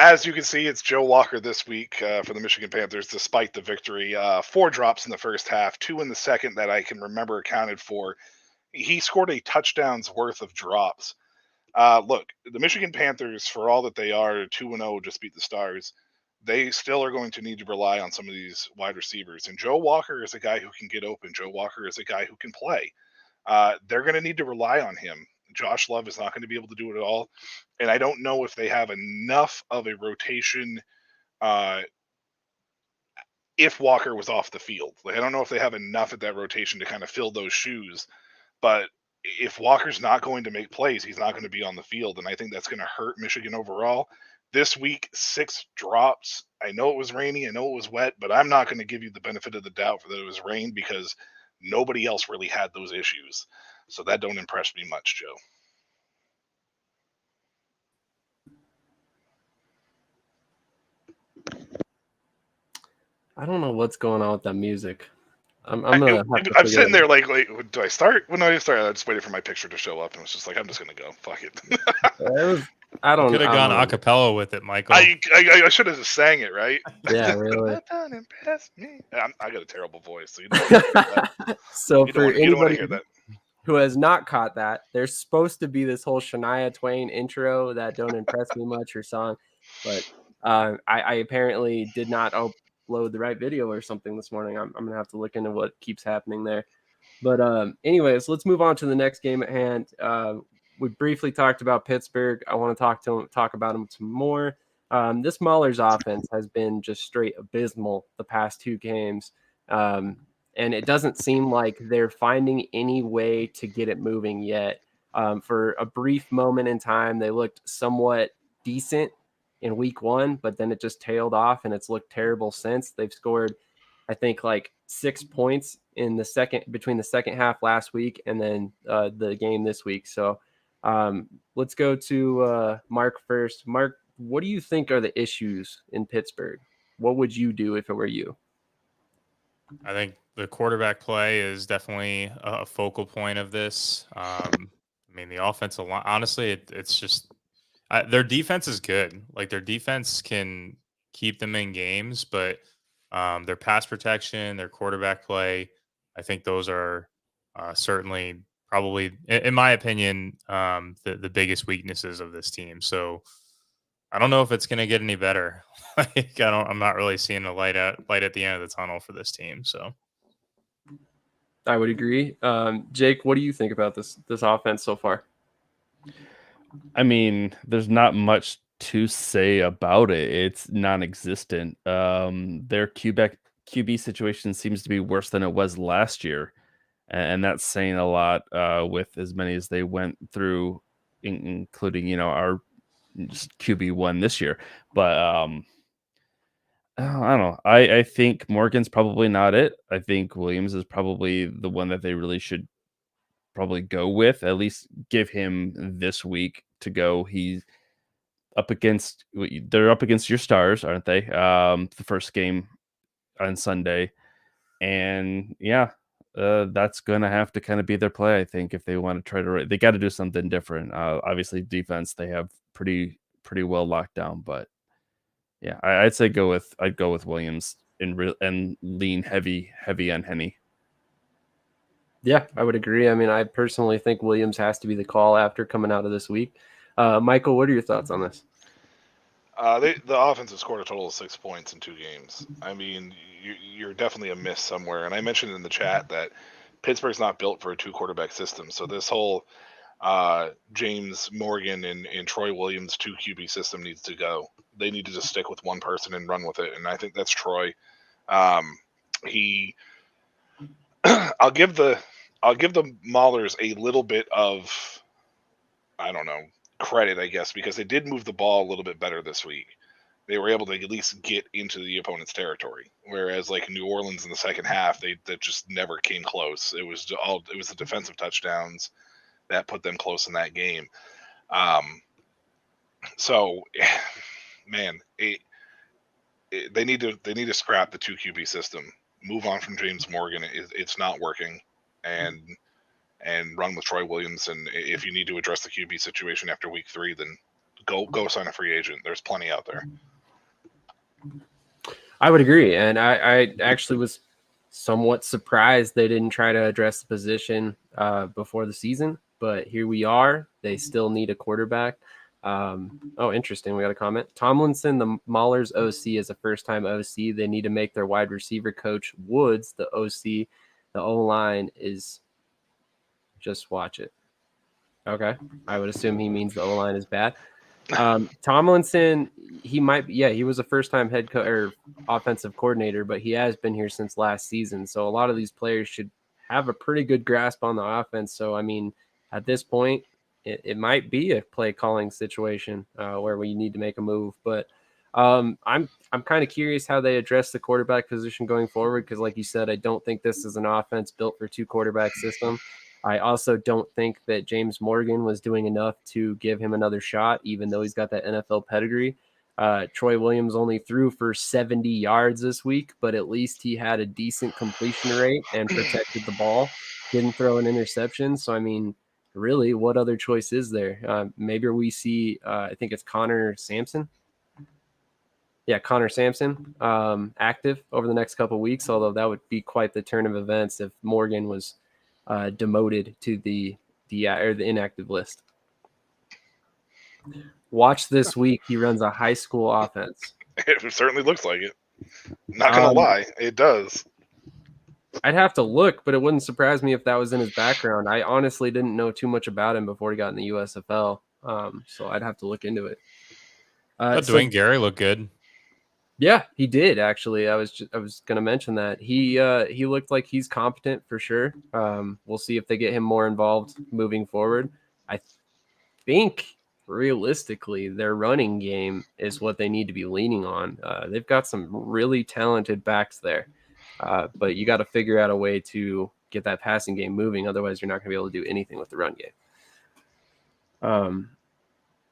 as you can see, it's Joe Walker this week for the Michigan Panthers, despite the victory. 4 drops in the first half, 2 in the second that I can remember accounted for. He scored a touchdown's worth of drops. Look, the Michigan Panthers, for all that they are 2-0, just beat the Stars, they still are going to need to rely on some of these wide receivers. And Joe Walker is a guy who can get open. Joe Walker is a guy who can play. They're going to need to rely on him. Josh Love is not going to be able to do it at all. And I don't know if they have enough of a rotation if Walker was off the field. Like, I don't know if they have enough at that rotation to kind of fill those shoes. But if Walker's not going to make plays, he's not going to be on the field. And I think that's going to hurt Michigan overall. This week, 6 drops. I know it was rainy. I know it was wet. But I'm not going to give you the benefit of the doubt for that it was rain because nobody else really had those issues. So that don't impress me much, Joe. I don't know what's going on with that music. I'm sitting there like, do I start? When do I start? I just waited for my picture to show up and was just like, I'm just gonna go. Fuck it. I don't. Could have gone a cappella with it, Michael. I should have just sang it, right? Yeah, really. That don't impress me. I got a terrible voice, so you don't So for anybody hear that. who has not caught that, there's supposed to be this whole Shania Twain intro that don't impress me much or song, but I apparently did not upload the right video or something this morning. I'm gonna have to look into what keeps happening there. But anyways, let's move on to the next game at hand. We briefly talked about Pittsburgh. I want to talk about them some more. This Maulers offense has been just straight abysmal the past 2 games. And it doesn't seem like they're finding any way to get it moving yet. For a brief moment in time, they looked somewhat decent in week 1, but then it just tailed off and it's looked terrible since. They've scored, I think, like 6 points in between the second half last week and then the game this week. So let's go to Mark first. Mark, what do you think are the issues in Pittsburgh? What would you do if it were you? I think the quarterback play is definitely a focal point of this. I mean, the offensive line, honestly, it's just their defense is good. Like, their defense can keep them in games, but their pass protection, their quarterback play, I think those are certainly probably, in my opinion, the biggest weaknesses of this team. So I don't know if it's going to get any better. I'm not really seeing a light at the end of the tunnel for this team. So I would agree. Jake, what do you think about this offense so far? I mean, there's not much to say about it. It's non-existent. Their QB situation seems to be worse than it was last year, and that's saying a lot. With as many as they went through, including our just QB1 this year. But I don't know. I think Morgan's probably not it. I think Williams is probably the one that they really should probably go with. At least give him this week to go. He's they're up against your Stars, aren't they? The first game on Sunday, and that's going to have to kind of be their play. I think if they want to try to, they got to do something different. Obviously, defense they have pretty well locked down, but yeah, I'd say I'd go with Williams and lean heavy on Henny. Yeah, I would agree. I mean, I personally think Williams has to be the call after coming out of this week. Michael, what are your thoughts on this? The offense has scored a total of 6 points in 2 games. I mean, you're definitely a miss somewhere. And I mentioned in the chat that Pittsburgh's not built for a 2-quarterback system. So this whole James Morgan and Troy Williams 2 QB system needs to go. They need to just stick with one person and run with it. And I think that's Troy. I'll give the Maulers a little bit of, I don't know, credit, I guess, because they did move the ball a little bit better this week. They were able to at least get into the opponent's territory, whereas like New Orleans in the second half, they just never came close. It was the defensive touchdowns that put them close in that game. So, man, they need to scrap the 2 QB system, move on from James Morgan. It's not working, and run with Troy Williams. And if you need to address the QB situation after week 3, then go sign a free agent. There's plenty out there. I would agree. And I actually was somewhat surprised they didn't try to address the position before the season, but here we are. They still need a quarterback. Interesting. We got a comment. Tomlinson, the Maulers OC, is a first-time OC. They need to make their wide receiver coach Woods the OC. The O-line is just watch it. Okay. I would assume he means the O-line is bad. Tomlinson, he was a first-time head coach or offensive coordinator, but he has been here since last season. So a lot of these players should have a pretty good grasp on the offense. So, I mean, at this point, it might be a play calling situation where we need to make a move. But I'm kind of curious how they address the quarterback position going forward, because like you said, I don't think this is an offense built for 2-quarterback system. I also don't think that James Morgan was doing enough to give him another shot, even though he's got that NFL pedigree. Troy Williams only threw for 70 yards this week, but at least he had a decent completion rate and protected the ball, didn't throw an interception. So, I mean, really, what other choice is there? Maybe we see, I think it's Connor Sampson. Yeah, Connor Sampson active over the next couple of weeks, although that would be quite the turn of events if Morgan was demoted to the inactive list. Watch this week. He runs a high school offense. It certainly looks like it. Not gonna lie, it does. I'd have to look, but it wouldn't surprise me if that was in his background. I honestly didn't know too much about him before he got in the USFL, so I'd have to look into it. Dwayne Gary looked good. Yeah, he did actually. I was going to mention that he looked like he's competent for sure. We'll see if they get him more involved moving forward. I think realistically, their running game is what they need to be leaning on. They've got some really talented backs there, but you got to figure out a way to get that passing game moving. Otherwise, you're not going to be able to do anything with the run game.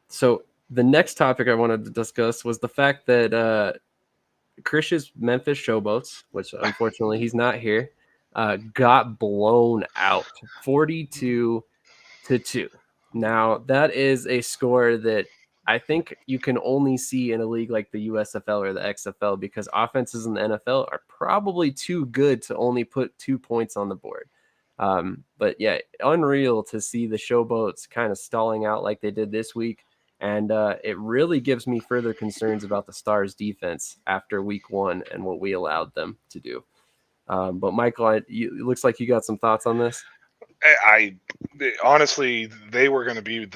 So the next topic I wanted to discuss was the fact that Krish's Memphis Showboats, which unfortunately he's not here, got blown out 42-2. Now, that is a score that I think you can only see in a league like the USFL or the XFL, because offenses in the NFL are probably too good to only put 2 points on the board. But yeah, unreal to see the Showboats kind of stalling out like they did this week. And it really gives me further concerns about the Stars defense after week 1 and what we allowed them to do. But Michael, it looks like you got some thoughts on this. Honestly, they were going to be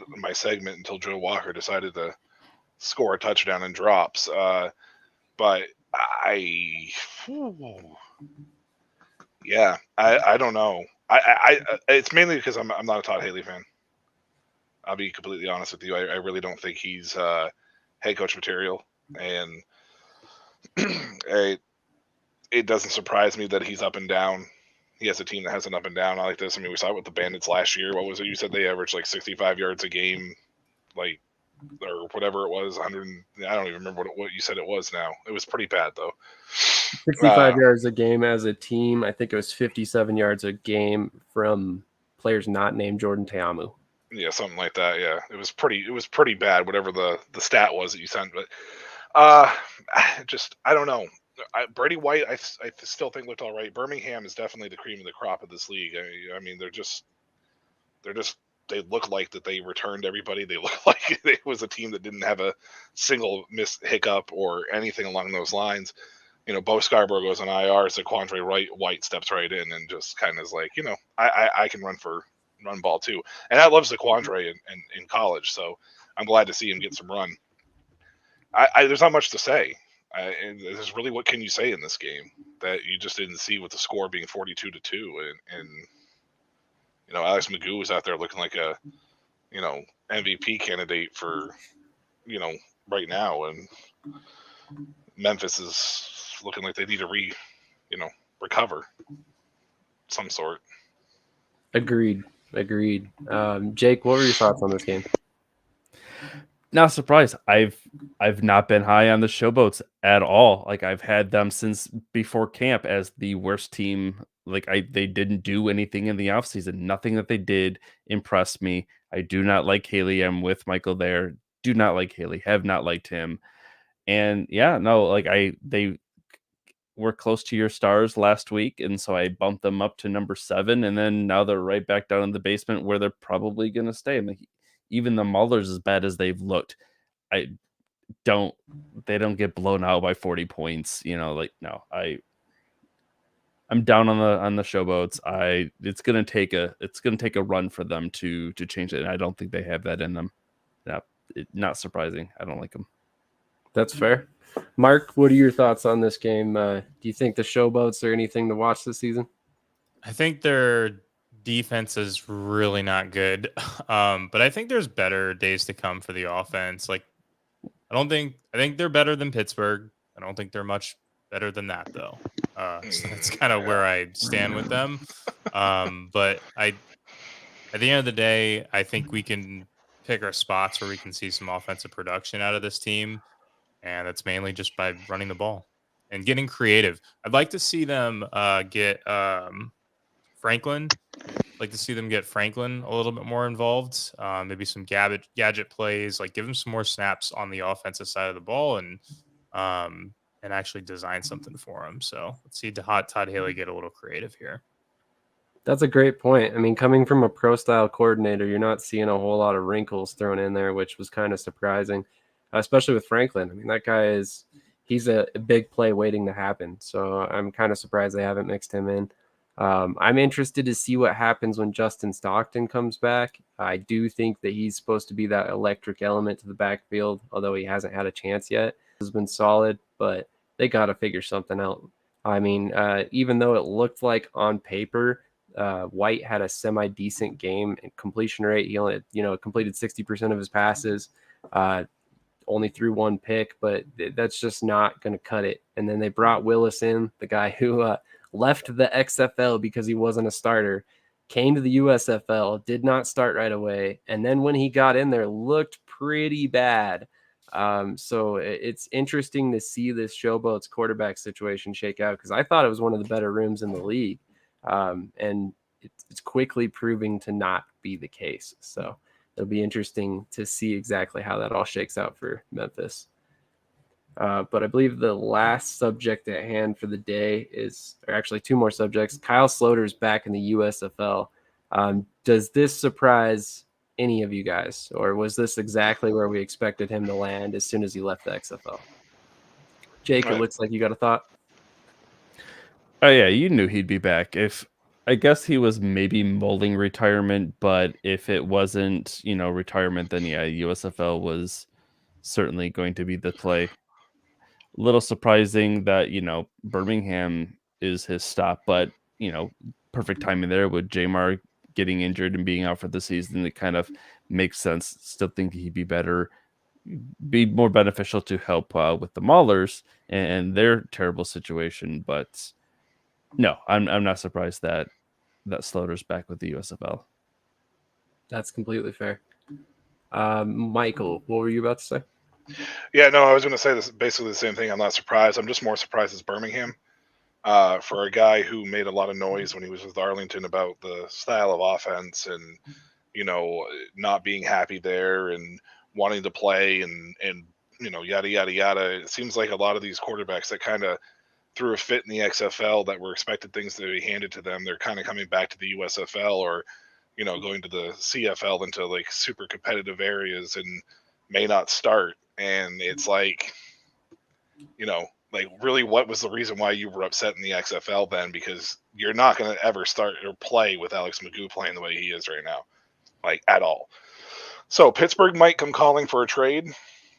my segment until Joe Walker decided to score a touchdown and drops. But I don't know. It's mainly because I'm not a Todd Haley fan. I'll be completely honest with you. I really don't think he's head coach material, and it doesn't surprise me that he's up and down. He has a team that has an up and down like this. I mean, we saw it with the Bandits last year. What was it? You said they averaged like 65 yards a game, or whatever it was. 100. I don't even remember what you said it was now. It was pretty bad, though. 65 yards a game as a team. I think it was 57 yards a game from players not named Jordan Ta'amu. Yeah, something like that. Yeah, it was pretty bad, whatever the stat was that you sent. But I don't know. Brady White, I still think looked all right. Birmingham is definitely the cream of the crop of this league. I mean, they look like that they returned everybody. They look like it was a team that didn't have a single missed hiccup or anything along those lines. Bo Scarborough goes on IR, Zaquandre White steps right in and just kind of is like, I can run ball too. And I love Zaquandre in college, so I'm glad to see him get some run. There's not much to say. And there's really, what can you say in this game that you just didn't see with the score being 42-2 and Alex Magoo was out there looking like a MVP candidate for right now, and Memphis is looking like they need to recover some sort. Agreed. Jake, what were your thoughts on this game? Not surprised. I've not been high on the Showboats at all. Like, I've had them since before camp as the worst team. Like, they didn't do anything in the offseason. Nothing that they did impressed me. I do not like Haley. I'm with Michael there. Do not like Haley. Have not liked him. And yeah, no, like they were close to your Stars last week, and so I bumped them up to number 7, and then now they're right back down in the basement where they're probably gonna stay. I mean, even the Maulers, as bad as they've looked, they don't get blown out by 40 points. No, I'm down on the Showboats. It's gonna take a run for them to change it. And I don't think they have that in them. Not surprising. I don't like them. That's fair. Mark, what are your thoughts on this game? Do you think the Showboats are anything to watch this season? I think their defense is really not good, but I think there's better days to come for the offense. Like, I think they're better than Pittsburgh. I don't think they're much better than that, though. So that's kind of where I stand with them. But at the end of the day, I think we can pick our spots where we can see some offensive production out of this team. And that's mainly just by running the ball and getting creative. I'd like to see them get Franklin. I'd like to see them get Franklin a little bit more involved. Maybe some gadget plays, like give him some more snaps on the offensive side of the ball and actually design something for him. So let's see Todd Haley get a little creative here. That's a great point. I mean, coming from a pro-style coordinator, you're not seeing a whole lot of wrinkles thrown in there, which was kind of surprising. Especially with Franklin. I mean, that guy he's a big play waiting to happen. So I'm kind of surprised they haven't mixed him in. I'm interested to see what happens when Justin Stockton comes back. I do think that he's supposed to be that electric element to the backfield, although he hasn't had a chance yet. Has been solid, but they got to figure something out. I mean, even though it looked like on paper, White had a semi-decent game and completion rate. He only, completed 60% of his passes. Only threw one pick, but that's just not going to cut it. And then they brought Willis in, the guy who left the XFL because he wasn't a starter, came to the USFL, did not start right away. And then when he got in there, looked pretty bad. So it's interesting to see this Showboats quarterback situation shake out because I thought it was one of the better rooms in the league. And it's quickly proving to not be the case. So it'll be interesting to see exactly how that all shakes out for Memphis. But I believe the last subject at hand for the day or actually two more subjects. Kyle Sloter's back in the USFL. Does this surprise any of you guys, or was this exactly where we expected him to land as soon as he left the XFL? Jake, it looks like you got a thought. Oh yeah, you knew he'd be back. If I guess he was maybe molding retirement, but if it wasn't, retirement, then yeah, USFL was certainly going to be the play. A little surprising that, Birmingham is his stop, but perfect timing there with Jamar getting injured and being out for the season. It kind of makes sense. Still think he'd be more beneficial to help with the Maulers and their terrible situation. But no, I'm not surprised that Slaughter's back with the USFL. That's completely fair. Michael, what were you about to say? Yeah, no, I was going to say this basically the same thing. I'm not surprised. I'm just more surprised as Birmingham. For a guy who made a lot of noise when he was with Arlington about the style of offense and, not being happy there and wanting to play and yada, yada, yada. It seems like a lot of these quarterbacks that kind of threw a fit in the XFL that were expected things to be handed to them, they're kind of coming back to the USFL or, going to the CFL into like super competitive areas and may not start. And it's like, like really what was the reason why you were upset in the XFL then? Because you're not going to ever start or play with Alex Magoo playing the way he is right now, like at all. So Pittsburgh might come calling for a trade,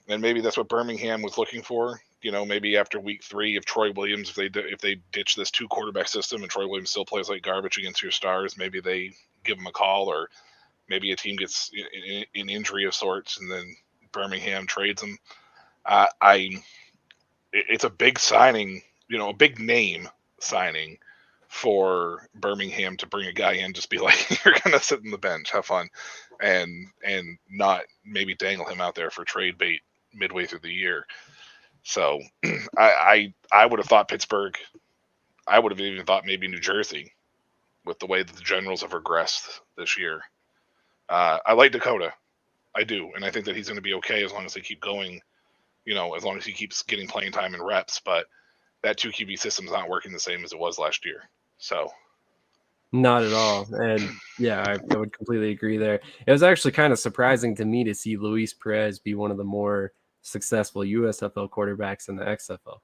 and maybe that's what Birmingham was looking for. Maybe after week 3, if Troy Williams, if they ditch this 2 quarterback system and Troy Williams still plays like garbage against your stars, maybe they give him a call, or maybe a team gets an injury of sorts and then Birmingham trades him. It's a big signing, a big name signing for Birmingham to bring a guy in, just be like, you're gonna sit on the bench, have fun, and not maybe dangle him out there for trade bait midway through the year. So I would have thought Pittsburgh. I would have even thought maybe New Jersey, with the way that the Generals have regressed this year. I like Dakota, I do, and I think that he's going to be okay as long as they keep going. As long as he keeps getting playing time and reps. But that 2 QB system is not working the same as it was last year. So. Not at all. And yeah, I would completely agree there. It was actually kind of surprising to me to see Luis Perez be one of the more successful USFL quarterbacks in the XFL.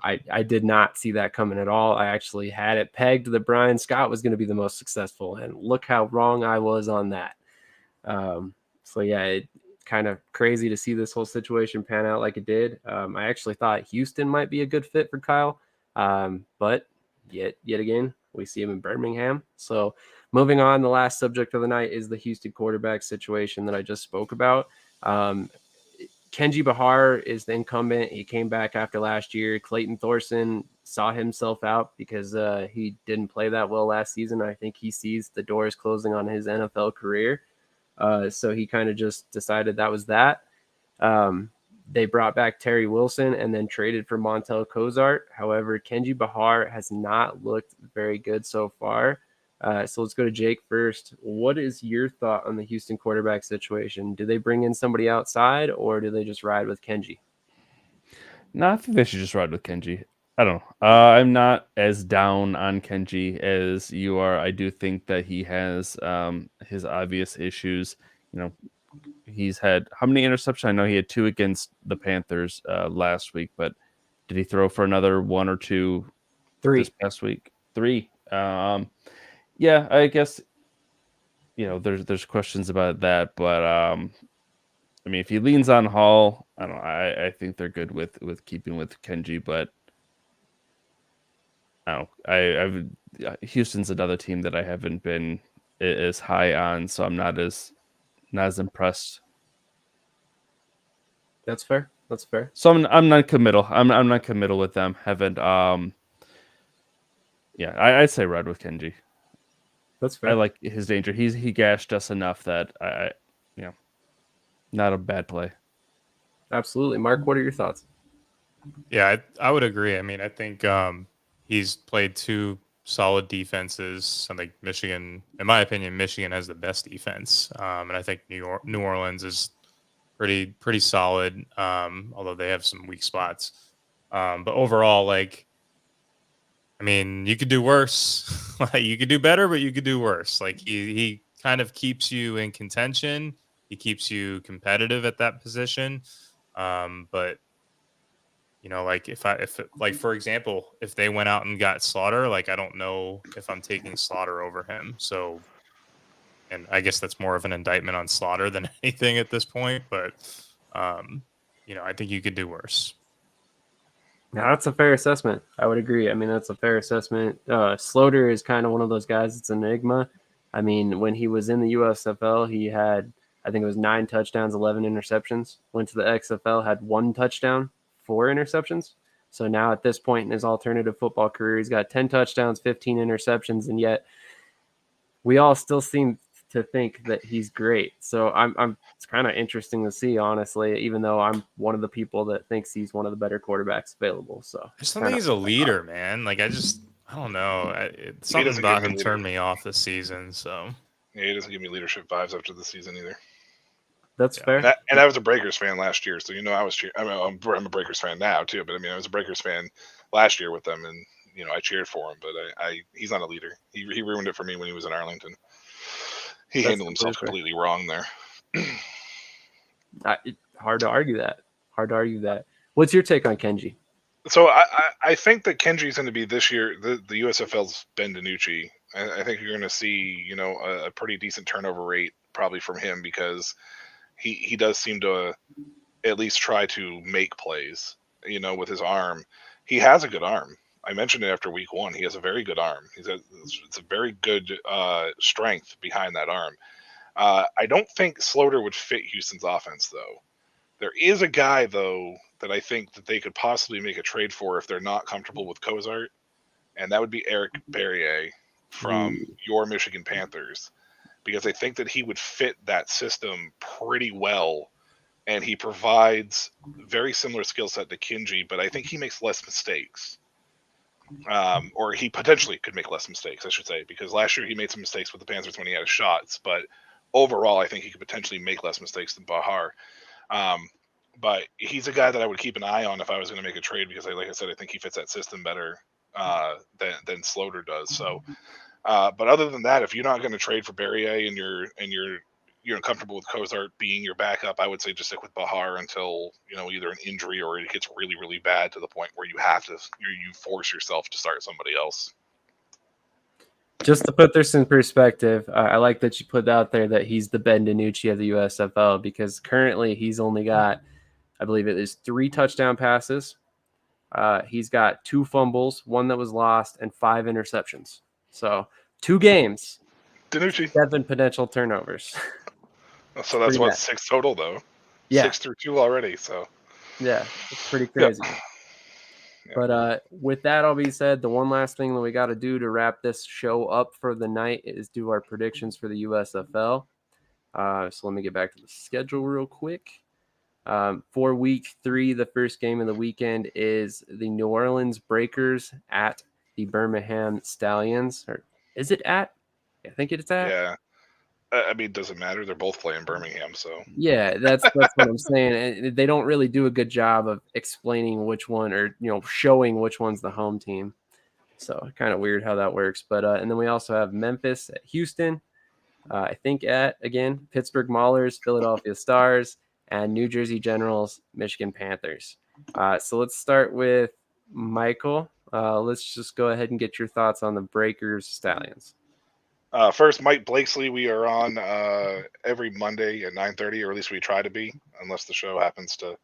I did not see that coming at all. I actually had it pegged that Brian Scott was going to be the most successful, and look how wrong I was on that. So yeah, it kind of crazy to see this whole situation pan out like it did. I actually thought Houston might be a good fit for Kyle, but yet again, we see him in Birmingham. So moving on, the last subject of the night is the Houston quarterback situation that I just spoke about. Kenji Bahar is the incumbent. He came back after last year. Clayton Thorson saw himself out because he didn't play that well last season. I think he sees the doors closing on his NFL career. So he kind of just decided that was that. They brought back Terry Wilson and then traded for Montel Cozart. However, Kenji Bahar has not looked very good so far. So let's go to Jake first. What is your thought on the Houston quarterback situation? Do they bring in somebody outside, or do they just ride with Kenji? No, I think they should just ride with Kenji. I don't know. I'm not as down on Kenji as you are. I do think that he has his obvious issues. He's had how many interceptions? I know he had 2 against the Panthers last week, but did he throw for another 1 or 2 this past week? 3. Yeah, I guess there's questions about that, but I mean, if he leans on Hall, I don't know. I think they're good with keeping with Kenji, but I don't know. Houston's another team that I haven't been as high on, so I'm not as impressed. That's fair. So I'm not committal. I'm not committal with them. Haven't. Yeah, I'd say ride with Kenji. That's fair. I like his danger. He gashed us enough that I not a bad play. Absolutely. Mark, what are your thoughts? Yeah, I would agree. I mean, I think he's played 2 solid defenses. I think Michigan, in my opinion, Michigan has the best defense. And I think New Orleans is pretty solid. Although they have some weak spots. But overall, like, I mean, you could do worse. Like, you could do better, but you could do worse. Like, he kind of keeps you in contention. He keeps you competitive at that position. But you know, like like for example, if they went out and got Slaughter, like I don't know if I'm taking Slaughter over him. So, and I guess that's more of an indictment on Slaughter than anything at this point. But you know, I think you could do worse. Now, that's a fair assessment. I would agree. I mean, that's a fair assessment. Slaughter is kind of one of those guys that's an enigma. I mean, when he was in the USFL, he had, I think it was 9 touchdowns, 11 interceptions. Went to the XFL, had 1 touchdown, 4 interceptions. So now at this point in his alternative football career, he's got 10 touchdowns, 15 interceptions, and yet we all still seem to think that he's great. So it's kind of interesting to see, honestly, even though I'm one of the people that thinks he's one of the better quarterbacks available. So I just don't think he's a leader, man. Like I don't know. Something about him turned me off this season. So yeah, he doesn't give me leadership vibes after the season either. That's fair. And I was a Breakers fan last year, so I was cheering. I'm a Breakers fan now too, but I mean I was a Breakers fan last year with them, and I cheered for him. But he's not a leader. He ruined it for me when he was in Arlington. He handled himself completely wrong there. Hard to argue that. What's your take on Kenji? So I think that Kenji's going to be this year the USFL's Ben DiNucci. I think you're going to see a pretty decent turnover rate probably from him because he does seem to at least try to make plays. With his arm, he has a good arm. I mentioned it after week 1. He has a very good arm. It's a very good strength behind that arm. I don't think Slaughter would fit Houston's offense, though. There is a guy, though, that I think that they could possibly make a trade for if they're not comfortable with Cozart, and that would be Eric Berrier from your Michigan Panthers, because I think that he would fit that system pretty well, and he provides very similar skill set to Kenji, but I think he makes less mistakes. Or he potentially could make less mistakes, I should say, because last year he made some mistakes with the Panthers when he had his shots, but overall I think he could potentially make less mistakes than Bahar. But he's a guy that I would keep an eye on if I was going to make a trade because, like I said, I think he fits that system better than Slaughter does. So, but other than that, if you're not going to trade for Berrier and you're comfortable with Cozart being your backup, I would say just stick with Bahar until either an injury or it gets really, really bad to the point where you have to you force yourself to start somebody else. Just to put this in perspective, I like that you put out there that he's the Ben DiNucci of the USFL because currently he's only got, I believe it is 3 touchdown passes. He's got 2 fumbles, 1 that was lost, and 5 interceptions. So 2 games, DiNucci. 7 potential turnovers. So that's what 6 total though. Yeah, 6 through 2 already. So yeah, it's pretty crazy. Yeah. But with that all being said, the one last thing that we got to do to wrap this show up for the night is do our predictions for the USFL. So let me get back to the schedule real quick. For week 3, the first game of the weekend is the New Orleans Breakers at the Birmingham Stallions. Or is it at? I think it's at. Yeah. I mean, it doesn't matter. They're both playing Birmingham, so. Yeah, that's what I'm saying. And they don't really do a good job of explaining which one or, showing which one's the home team. So kind of weird how that works. But and then we also have Memphis at Houston. I think at, again, Pittsburgh Maulers, Philadelphia Stars, and New Jersey Generals, Michigan Panthers. So let's start with Michael. Let's just go ahead and get your thoughts on the Breakers Stallions. First, Mike Blakesley, we are on every Monday at 9:30, or at least we try to be, unless the show happens to,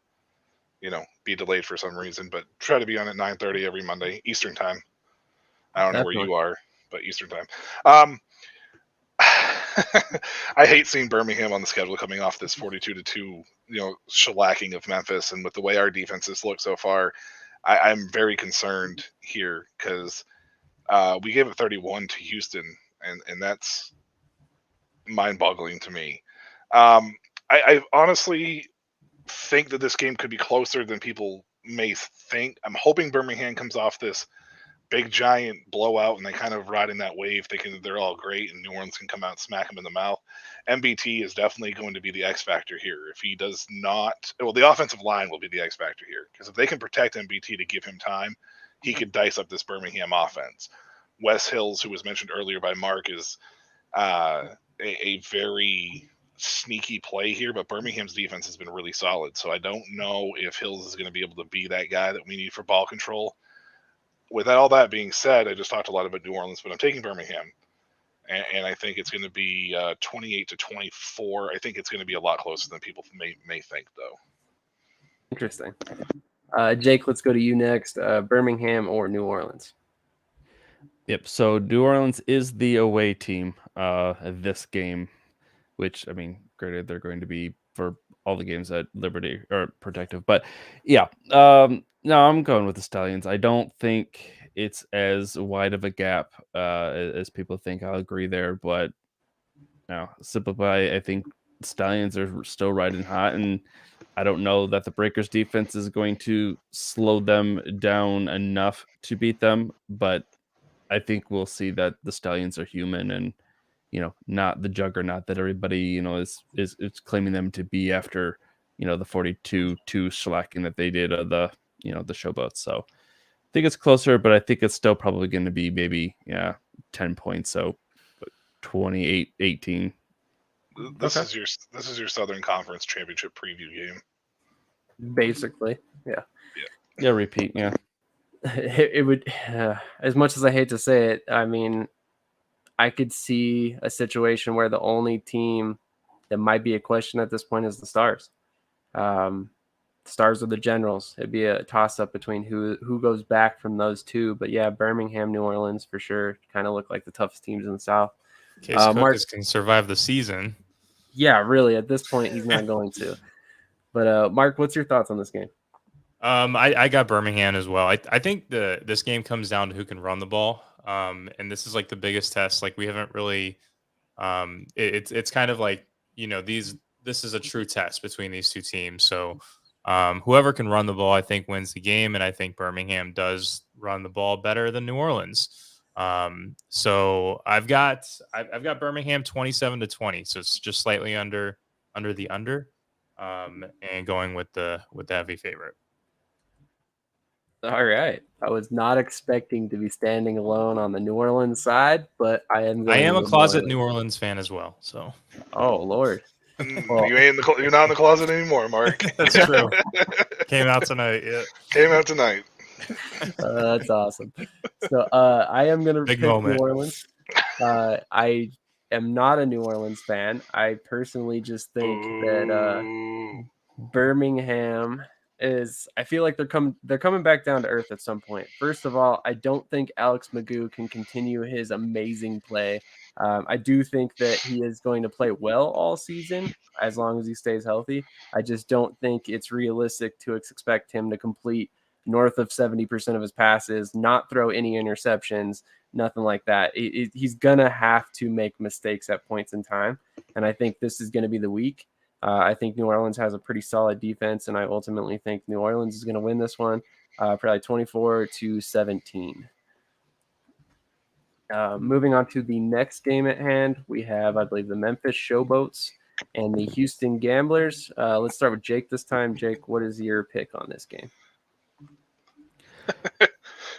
be delayed for some reason. But try to be on at 9:30 every Monday, Eastern time. I don't know where you are, but Eastern time. I hate seeing Birmingham on the schedule coming off this 42-2, shellacking of Memphis, and with the way our defenses look so far, I'm very concerned here because we gave it 31 to Houston. And that's mind-boggling to me. I honestly think that this game could be closer than people may think. I'm hoping Birmingham comes off this big, giant blowout and they kind of ride in that wave thinking that they're all great and New Orleans can come out and smack them in the mouth. MBT is definitely going to be the X factor here. If he does not, well, the offensive line will be the X factor here, because if they can protect MBT to give him time, he could dice up this Birmingham offense. Wes Hills, who was mentioned earlier by Mark, is a very sneaky play here, but Birmingham's defense has been really solid. So I don't know if Hills is going to be able to be that guy that we need for ball control. With all that being said, I just talked a lot about New Orleans, but I'm taking Birmingham. And I think it's going to be 28-24. I think it's going to be a lot closer than people may think, though. Interesting. Jake, let's go to you next. Birmingham or New Orleans? Yep. So New Orleans is the away team this game, which, I mean, granted, they're going to be for all the games at Liberty or Protective. But yeah, no, I'm going with the Stallions. I don't think it's as wide of a gap as people think. I'll agree there. But no, Simplify, I think Stallions are still riding hot. And I don't know that the Breakers defense is going to slow them down enough to beat them. But I think we'll see that the Stallions are human and, not the juggernaut that everybody, is claiming them to be after, the 42-2 shellacking that they did the Showboats. So I think it's closer, but I think it's still probably going to be maybe 10 points. So 28-18. This is your Southern Conference Championship preview game. Basically, yeah. Yeah, repeat, yeah. It would, as much as I hate to say it, I mean, I could see a situation where the only team that might be a question at this point is the Stars. Stars or the Generals. It'd be a toss-up between who goes back from those two. But yeah, Birmingham, New Orleans for sure kind of look like the toughest teams in the South. Case Cookus can survive the season. Yeah, really. At this point, he's not going to. But Mark, what's your thoughts on this game? I got Birmingham as well. I think this game comes down to who can run the ball. And this is like the biggest test. Like we haven't really, it's kind of like, this is a true test between these two teams. So whoever can run the ball, I think wins the game. And I think Birmingham does run the ball better than New Orleans. So I've got Birmingham 27-20. So it's just slightly under the under, and going with the heavy favorite. All right. I was not expecting to be standing alone on the New Orleans side, but I am. I am a closet New Orleans fan as well. So. Oh Lord. Well, you're not in the closet anymore, Mark. That's true. Came out tonight. Yeah. Came out tonight. That's awesome. So I am going to pick moment. New Orleans. I am not a New Orleans fan. I personally just think that Birmingham is. I feel like they're coming back down to earth at some point. First of all, I don't think Alex Magoo can continue his amazing play. I do think that he is going to play well all season as long as he stays healthy. I just don't think it's realistic to expect him to complete north of 70% of his passes, not throw any interceptions, nothing like that. He's going to have to make mistakes at points in time, and I think this is going to be the week. I think New Orleans has a pretty solid defense, and I ultimately think New Orleans is going to win this one, probably 24-17. Moving on to the next game at hand, we have, I believe, the Memphis Showboats and the Houston Gamblers. Let's start with Jake this time. Jake, what is your pick on this game?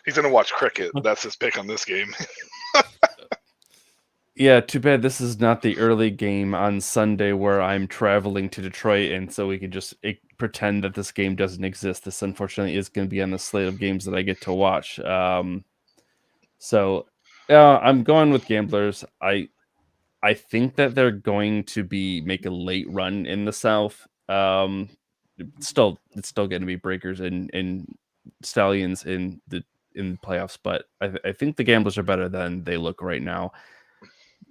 He's going to watch cricket. That's his pick on this game. Yeah, too bad this is not the early game on Sunday where I'm traveling to Detroit, and so we could just pretend that this game doesn't exist. This, unfortunately, is going to be on the slate of games that I get to watch. So I'm going with Gamblers. I think that they're going to make a late run in the South. It's still going to be Breakers and Stallions in the playoffs, but I think the Gamblers are better than they look right now.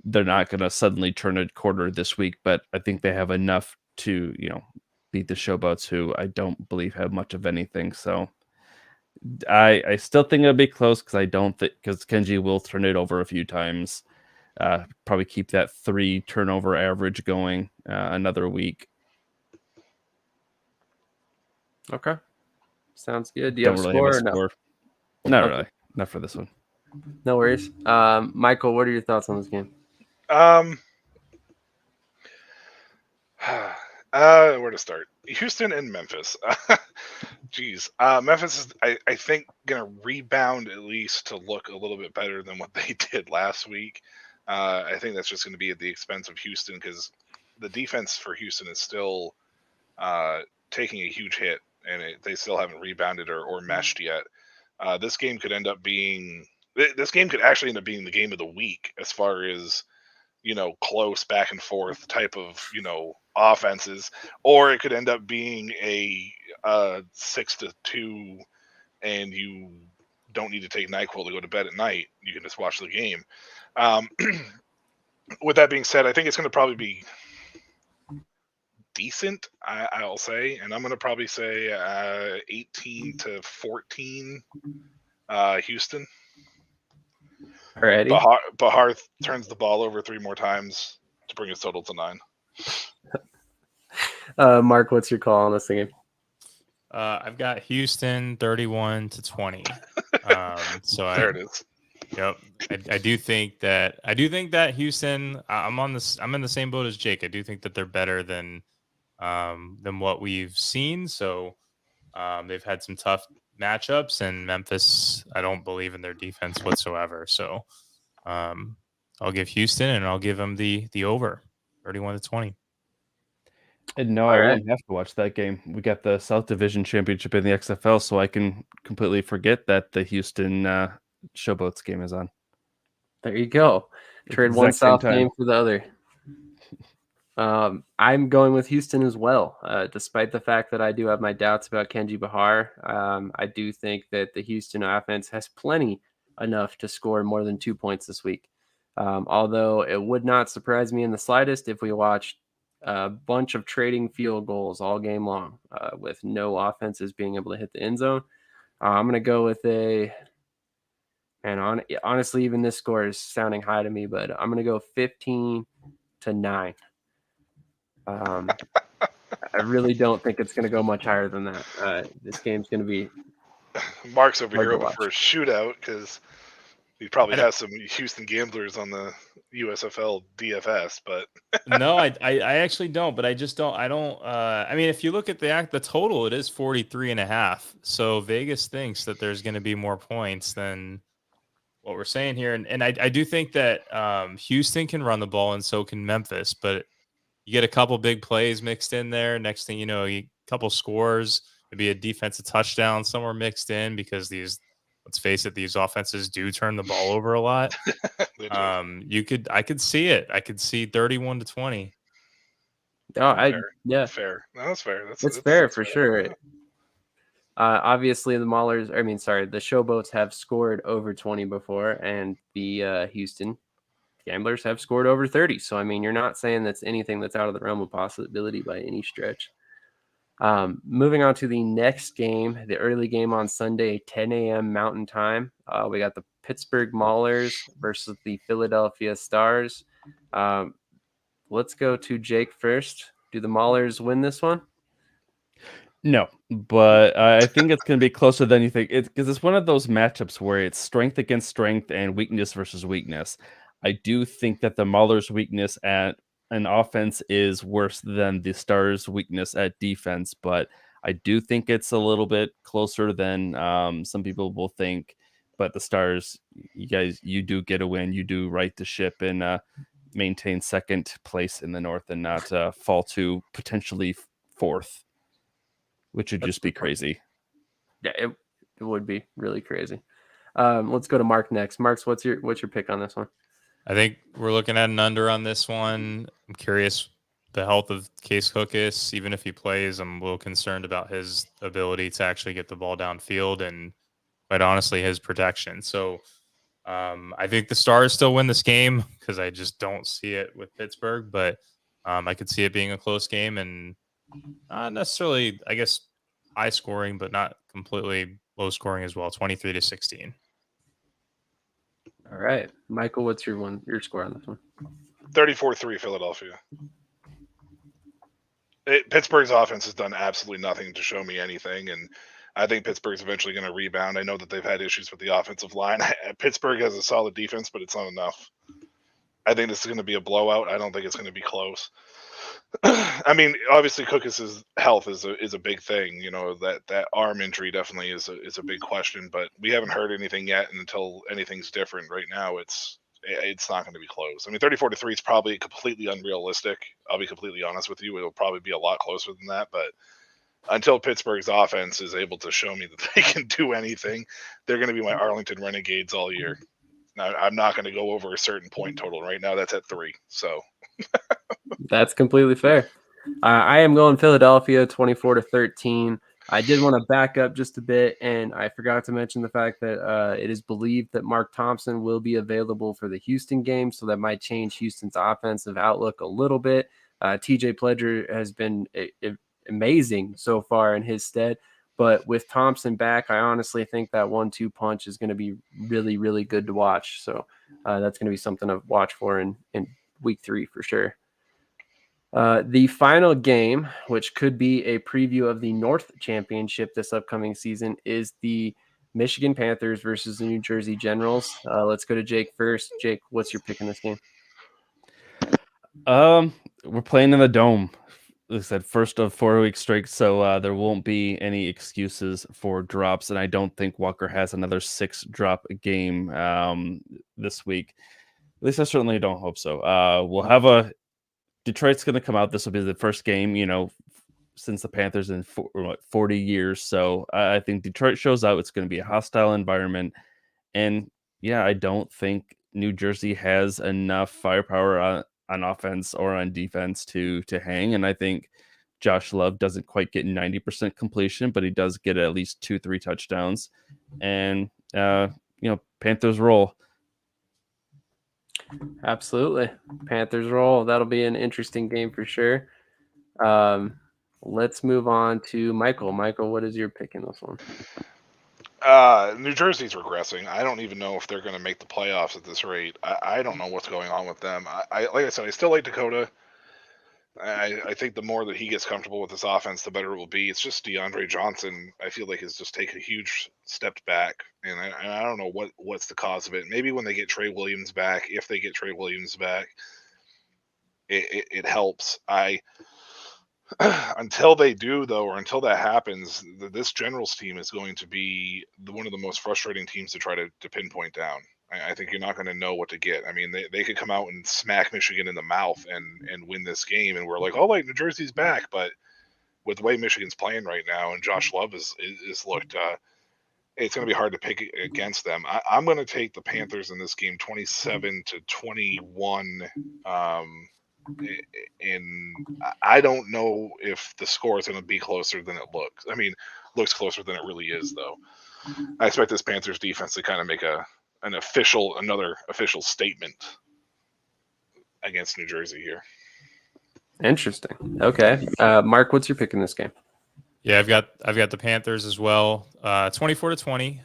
They're not going to suddenly turn a quarter this week, but I think they have enough to, beat the Showboats, who I don't believe have much of anything. So I still think it'll be close because Kenji will turn it over a few times. Probably keep that 3 turnover average going another week. Okay. Sounds good. Do you have a score or no? Not really. Not for this one. No worries. Michael, what are your thoughts on this game? Where to start? Houston and Memphis. Jeez. Memphis is, I think, going to rebound at least to look a little bit better than what they did last week. I think that's just going to be at the expense of Houston because the defense for Houston is still taking a huge hit, and they still haven't rebounded or meshed yet. This game could end up being this game could actually end up being the game of the week as far as close back and forth type of offenses, or it could end up being a 6-2, and you don't need to take NyQuil to go to bed at night. You can just watch the game. With that being said, I think it's going to probably be decent, I'll say, and I'm going to probably say 18-14 Houston. Alrighty. Bahar turns the ball over 3 more times to bring his total to 9. Mark, what's your call on this game? I've got Houston 31-20. So there it is. Yep, I do think that Houston. I'm in the same boat as Jake. I do think that they're better than what we've seen. So they've had some tough matchups, and Memphis, I don't believe in their defense whatsoever. So I'll give Houston, and I'll give them the over 31-20. And no, I won't have to watch that game. We got the South Division Championship in the XFL, so I can completely forget that the Houston Showboats game is on. There you go. Trade one South game for the other. I'm going with Houston as well, despite the fact that I do have my doubts about Kenji Bahar. I do think that the Houston offense has plenty enough to score more than 2 points this week. Although it would not surprise me in the slightest if we watched a bunch of trading field goals all game long, with no offenses being able to hit the end zone. I'm going to go with honestly, even this score is sounding high to me, but I'm going to go 15-9. I really don't think it's going to go much higher than that. This game's going to be. Mark's over here hoping for a shootout because he probably has some Houston gamblers on the USFL DFS, but no, I actually don't. But I just don't. I mean, if you look at the total, it is 43.5. So Vegas thinks that there's going to be more points than what we're saying here, and I do think that Houston can run the ball, and so can Memphis, but you get a couple big plays mixed in there. Next thing you know, a couple scores, maybe a defensive touchdown somewhere mixed in because let's face it, these offenses do turn the ball over a lot. I could see it. I could see 31-20. Oh, yeah, fair. No, that's fair. That's fair for sure. Obviously, the Showboats have scored over 20 before, and the Houston Gamblers have scored over 30. So, I mean, you're not saying that's anything that's out of the realm of possibility by any stretch. Moving on to the next game, the early game on Sunday, 10 a.m. Mountain Time. We got the Pittsburgh Maulers versus the Philadelphia Stars. Let's go to Jake first. Do the Maulers win this one? No, but I think it's going to be closer than you think. Because it's one of those matchups where it's strength against strength and weakness versus weakness. I do think that the Maulers' weakness at an offense is worse than the Stars' weakness at defense, but I do think it's a little bit closer than some people will think. But the Stars, you do get a win. You do right the ship and maintain second place in the North and not fall to potentially fourth, which would just be crazy. Yeah, it would be really crazy. Let's go to Mark next. Mark, what's your pick on this one? I think we're looking at an under on this one. I'm curious the health of Case Cookus. Even if he plays, I'm a little concerned about his ability to actually get the ball downfield and, quite honestly, his protection. So I think the Stars still win this game because I just don't see it with Pittsburgh. But I could see it being a close game and not necessarily, I guess, high scoring, but not completely low scoring as well. 23-16. All right, Michael, what's your score on this one? 34-3 Philadelphia. Pittsburgh's offense has done absolutely nothing to show me anything, and I think Pittsburgh's eventually going to rebound. I know that they've had issues with the offensive line. Pittsburgh has a solid defense, but it's not enough. I think this is going to be a blowout. I don't think it's going to be close. I mean, obviously, Cookus' health is a big thing. You know, that arm injury definitely is a big question. But we haven't heard anything yet, and until anything's different right now, it's not going to be close. I mean, 34-3 is probably completely unrealistic. I'll be completely honest with you; it'll probably be a lot closer than that. But until Pittsburgh's offense is able to show me that they can do anything, they're going to be my Arlington Renegades all year. Now, I'm not going to go over a certain point total right now. That's at 3. So That's completely fair. I am going Philadelphia 24-13. I did want to back up just a bit, and I forgot to mention the fact that it is believed that Mark Thompson will be available for the Houston game, so that might change Houston's offensive outlook a little bit. TJ Pledger has been amazing so far in his stead, but with Thompson back, I honestly think that 1-2 punch is going to be really, really good to watch. So that's going to be something to watch for in week 3 for sure. The final game, which could be a preview of the North Championship this upcoming season, is the Michigan Panthers versus the New Jersey Generals. Let's go to Jake first. Jake, what's your pick in this game? We're playing in the Dome. Like I said, first of 4 week streak, so there won't be any excuses for drops, and I don't think Walker has another 6 drop game this week. At least I certainly don't hope so. We'll have Detroit's going to come out. This will be the first game, since the Panthers in 40 years. So I think Detroit shows out. It's going to be a hostile environment. And yeah, I don't think New Jersey has enough firepower on offense or on defense to hang. And I think Josh Love doesn't quite get 90% completion, but he does get at least 2-3 touchdowns. And, Panthers roll. Absolutely. Panthers roll. That'll be an interesting game for sure. Let's move on to Michael. Michael, what is your pick in this one? New Jersey's regressing. I don't even know if they're going to make the playoffs at this rate. I don't know what's going on with them. Like I said, I still like Dakota. I think the more that he gets comfortable with this offense, the better it will be. It's just DeAndre Johnson, I feel like, has just taken a huge step back, and I don't know what's the cause of it. Maybe when they get Trey Williams back, if they get Trey Williams back, it helps. Until they do, though, or until that happens, this Generals team is going to be one of the most frustrating teams to try to pinpoint down. I think you're not going to know what to get. I mean, they could come out and smack Michigan in the mouth and win this game, and we're like, oh, New Jersey's back. But with the way Michigan's playing right now, and Josh Love is looked, it's going to be hard to pick against them. I'm going to take the Panthers in this game, 27-21. And I don't know if the score is going to be closer than it looks. I mean, looks closer than it really is, though. I expect this Panthers defense to kind of make another official statement against New Jersey here. Interesting. Okay. Mark, what's your pick in this game? Yeah, I've got the Panthers as well, 24-20.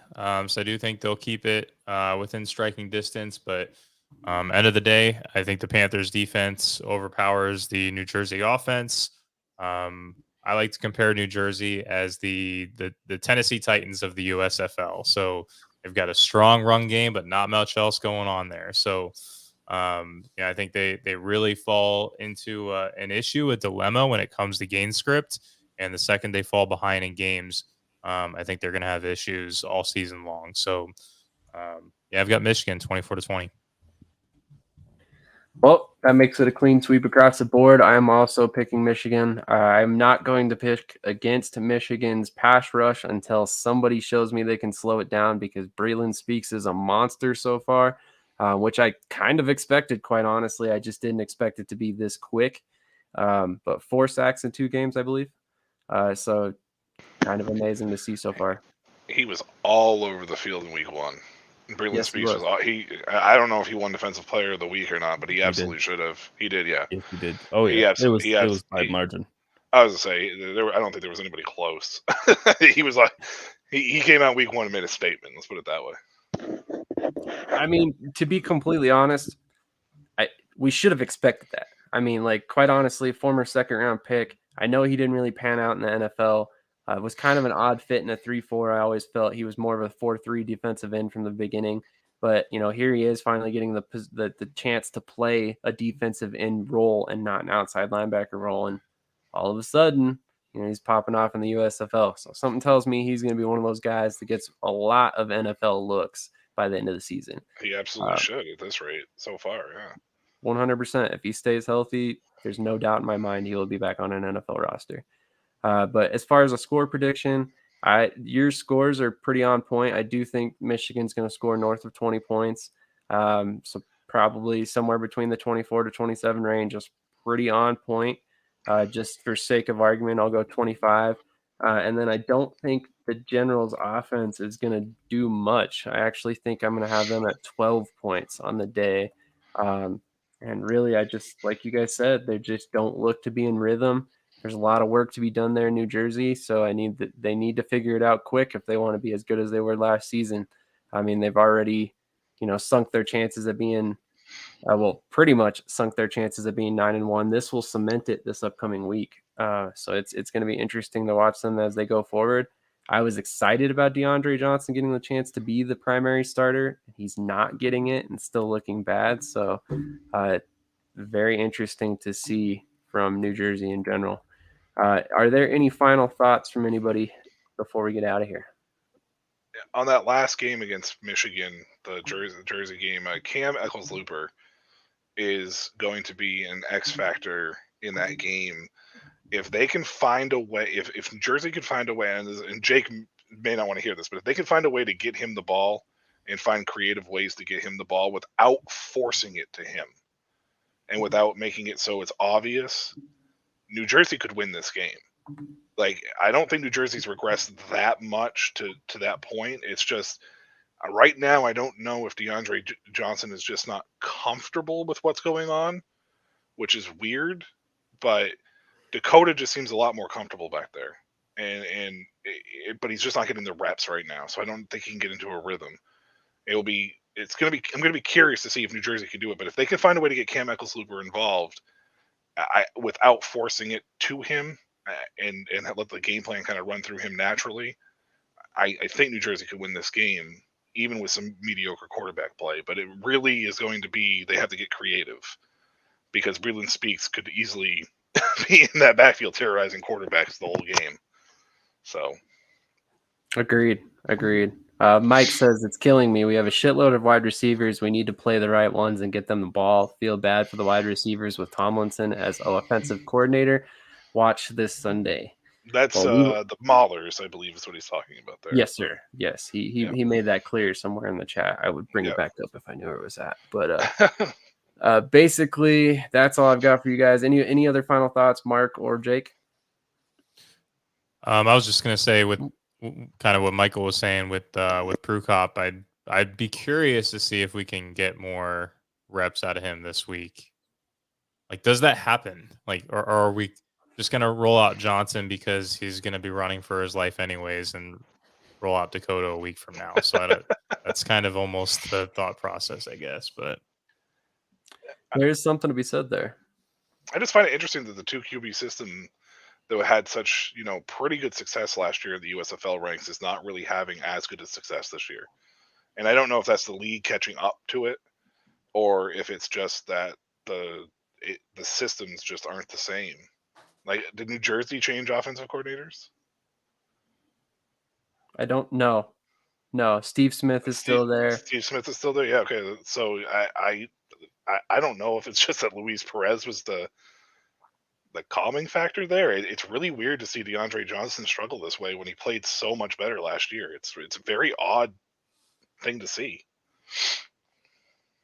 So I do think they'll keep it within striking distance, but end of the day, I think the Panthers defense overpowers the New Jersey offense. I like to compare New Jersey as the Tennessee Titans of the USFL. So they've got a strong run game, but not much else going on there. So I think they really fall into an issue, a dilemma when it comes to game script. And the second they fall behind in games, I think they're going to have issues all season long. So I've got Michigan 24-20. Well, that makes it a clean sweep across the board. I'm also picking Michigan. I'm not going to pick against Michigan's pass rush until somebody shows me they can slow it down, because Braylon Speaks is a monster so far, which I kind of expected, quite honestly. I just didn't expect it to be this quick. But 4 sacks in 2 games, I believe. So kind of amazing to see so far. He was all over the field in week 1. Braylon Speaks was. I don't know if he won Defensive Player of the Week or not, but he absolutely should have. He did, yeah. Yes, he did. Oh yeah, it was by margin. I was gonna say I don't think there was anybody close. He was like, he came out week 1 and made a statement. Let's put it that way. I mean, to be completely honest, we should have expected that. I mean, quite honestly, former 2nd round pick. I know he didn't really pan out in the NFL. Was kind of an odd fit in a 3-4. I always felt he was more of a 4-3 defensive end from the beginning. But, here he is finally getting the chance to play a defensive end role and not an outside linebacker role. And all of a sudden, he's popping off in the USFL. So something tells me he's going to be one of those guys that gets a lot of NFL looks by the end of the season. He absolutely should at this rate so far, yeah. 100%. If he stays healthy, there's no doubt in my mind he will be back on an NFL roster. But as far as a score prediction, your scores are pretty on point. I do think Michigan's going to score north of 20 points. So probably somewhere between the 24 to 27 range is pretty on point. Just for sake of argument, I'll go 25. And then I don't think the Generals offense is going to do much. I actually think I'm going to have them at 12 points on the day. And really, I just, like you guys said, they just don't look to be in rhythm. There's a lot of work to be done there in New Jersey, so they need to figure it out quick if they want to be as good as they were last season. I mean, they've already, sunk their chances of being, pretty much sunk their chances of being 9-1. This will cement it this upcoming week. So it's going to be interesting to watch them as they go forward. I was excited about DeAndre Johnson getting the chance to be the primary starter. He's not getting it and still looking bad. So very interesting to see from New Jersey in general. Are there any final thoughts from anybody before we get out of here? On that last game against Michigan, the Jersey game, Cam Eccles-Looper is going to be an X factor in that game. If they can find a way, if Jersey could find a way, and Jake may not want to hear this, but if they can find a way to get him the ball and find creative ways to get him the ball without forcing it to him and without making it so it's obvious, New Jersey could win this game. Like, I don't think New Jersey's regressed that much to that point. It's just right now, I don't know if DeAndre Johnson is just not comfortable with what's going on, which is weird, but Dakota just seems a lot more comfortable back there, but he's just not getting the reps right now. So I don't think he can get into a rhythm. I'm gonna be curious to see if New Jersey can do it. But if they can find a way to get Cam Eccles-Looper involved, without forcing it to him, and let the game plan kind of run through him naturally, I think New Jersey could win this game, even with some mediocre quarterback play. But it really is going to be, they have to get creative, because Breland Speaks could easily be in that backfield terrorizing quarterbacks the whole game. So, agreed. Mike says it's killing me. We have a shitload of wide receivers. We need to play the right ones and get them the ball. Feel bad for the wide receivers with Tomlinson as offensive coordinator. Watch this Sunday. That's the Maulers, I believe, is what he's talking about there. Yes, sir. Yes, he made that clear somewhere in the chat. I would bring it back up if I knew where it was at. But basically, that's all I've got for you guys. Any other final thoughts, Mark or Jake? I was just gonna say, with kind of what Michael was saying with Prukop, I'd be curious to see if we can get more reps out of him this week. Like, does that happen? Like, or are we just gonna roll out Johnson because he's gonna be running for his life anyways, and roll out Dakota a week from now? So that's kind of almost the thought process, I guess. But there's something to be said there. I just find it interesting that the 2 QB system that had such, pretty good success last year in the USFL ranks is not really having as good a success this year. And I don't know if that's the league catching up to it, or if it's just that the systems just aren't the same. Like, did New Jersey change offensive coordinators? I don't know. No, Steve Smith is still there. Steve Smith is still there. Yeah, okay. So I don't know if it's just that Luis Perez was the calming factor there. It's really weird to see DeAndre Johnson struggle this way when he played so much better last year. It's a very odd thing to see.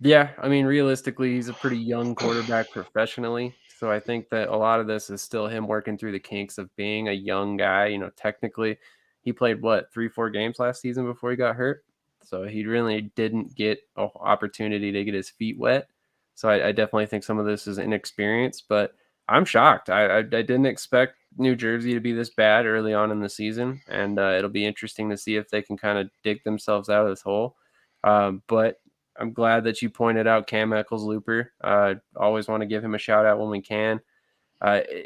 Yeah, I mean, realistically, he's a pretty young quarterback professionally. So I think that a lot of this is still him working through the kinks of being a young guy. Technically, he played, 3-4 games last season before he got hurt. So he really didn't get an opportunity to get his feet wet. So I definitely think some of this is inexperience, but I'm shocked. I didn't expect New Jersey to be this bad early on in the season, and it'll be interesting to see if they can kind of dig themselves out of this hole. But I'm glad that you pointed out Cam Eccles-Looper. Always want to give him a shout out when we can.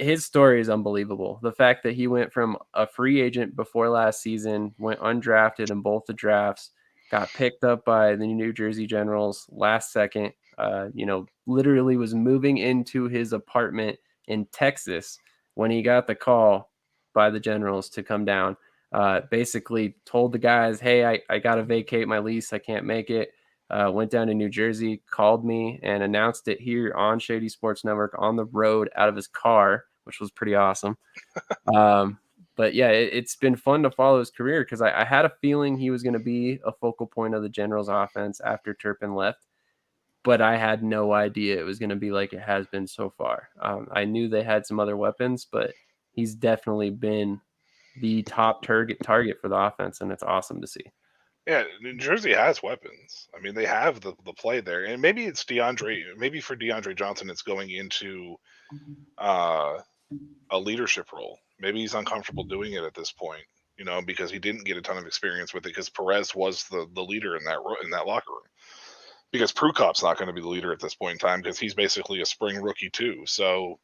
His story is unbelievable. The fact that he went from a free agent before last season, went undrafted in both the drafts, got picked up by the New Jersey Generals last second. Literally was moving into his apartment in Texas when he got the call by the Generals to come down. Basically told the guys, hey, I got to vacate my lease. I can't make it. Went down to New Jersey, called me, and announced it here on Shady Sports Network on the road out of his car, which was pretty awesome. But yeah, it's been fun to follow his career because I had a feeling he was going to be a focal point of the Generals offense after Turpin left, but I had no idea it was going to be like it has been so far. I knew they had some other weapons, but he's definitely been the top target for the offense, and it's awesome to see. Yeah, New Jersey has weapons. I mean, they have the play there, and maybe it's DeAndre. Maybe for DeAndre Johnson, it's going into a leadership role. Maybe he's uncomfortable doing it at this point, because he didn't get a ton of experience with it. Because Perez was the leader in that locker room. Because Prukop's not going to be the leader at this point in time because he's basically a spring rookie too. So,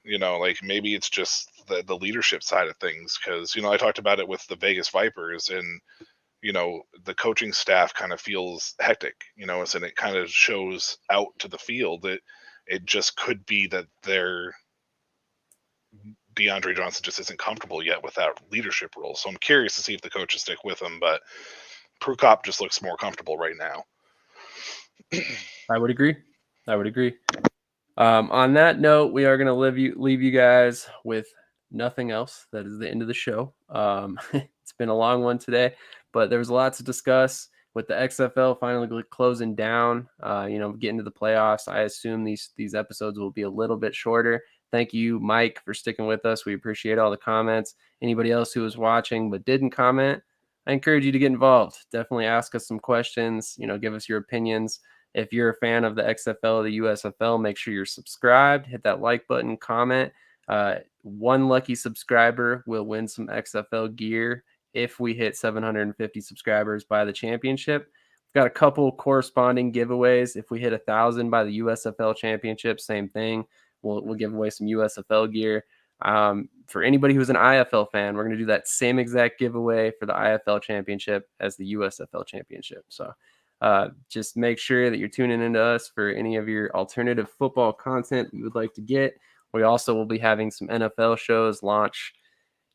maybe it's just the leadership side of things. Because I talked about it with the Vegas Vipers and. The coaching staff kind of feels hectic, and it kind of shows out to the field that it just could be that their DeAndre Johnson just isn't comfortable yet with that leadership role. So I'm curious to see if the coaches stick with him, but Prukop just looks more comfortable right now. I would agree. On that note, we are going to leave you guys with nothing else. That is the end of the show. It's been a long one today, but there was a lot to discuss with the XFL finally closing down, getting to the playoffs. I assume these episodes will be a little bit shorter. Thank you, Mike, for sticking with us. We appreciate all the comments. Anybody else who was watching but didn't comment, I encourage you to get involved. Definitely ask us some questions, give us your opinions. If you're a fan of the XFL or the USFL, make sure you're subscribed, hit that like button, comment. One lucky subscriber will win some XFL gear if we hit 750 subscribers by the championship. We've got a couple corresponding giveaways. If we hit 1,000 by the USFL championship, same thing. We'll give away some USFL gear. For anybody who's an IFL fan, we're going to do that same exact giveaway for the IFL championship as the USFL championship. So just make sure that you're tuning into us for any of your alternative football content you would like to get. We also will be having some NFL shows launch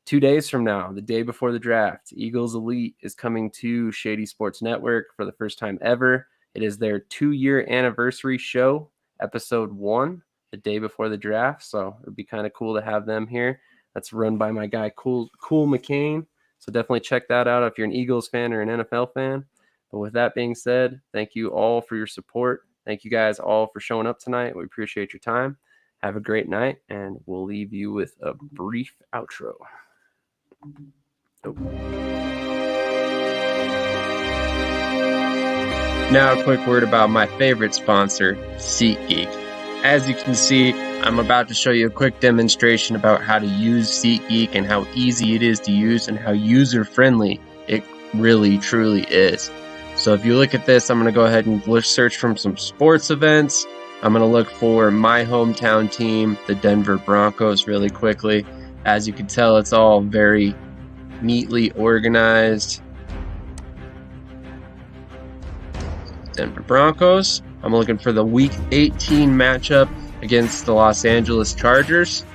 2 days from now, the day before the draft. Eagles Elite is coming to Shady Sports Network for the first time ever. It is their 2-year anniversary show, episode 1, the day before the draft. So it'd be kind of cool to have them here. That's run by my guy, Cool McCain. So definitely check that out if you're an Eagles fan or an NFL fan. But with that being said, thank you all for your support. Thank you guys all for showing up tonight. We appreciate your time. Have a great night, and we'll leave you with a brief outro. Now a quick word about my favorite sponsor, SeatGeek. As you can see, I'm about to show you a quick demonstration about how to use SeatGeek and how easy it is to use and how user-friendly it really, truly is. So if you look at this, I'm going to go ahead and search from some sports events. I'm going to look for my hometown team, the Denver Broncos, really quickly. As you can tell, it's all very neatly organized. Denver Broncos. I'm looking for the Week 18 matchup against the Los Angeles Chargers.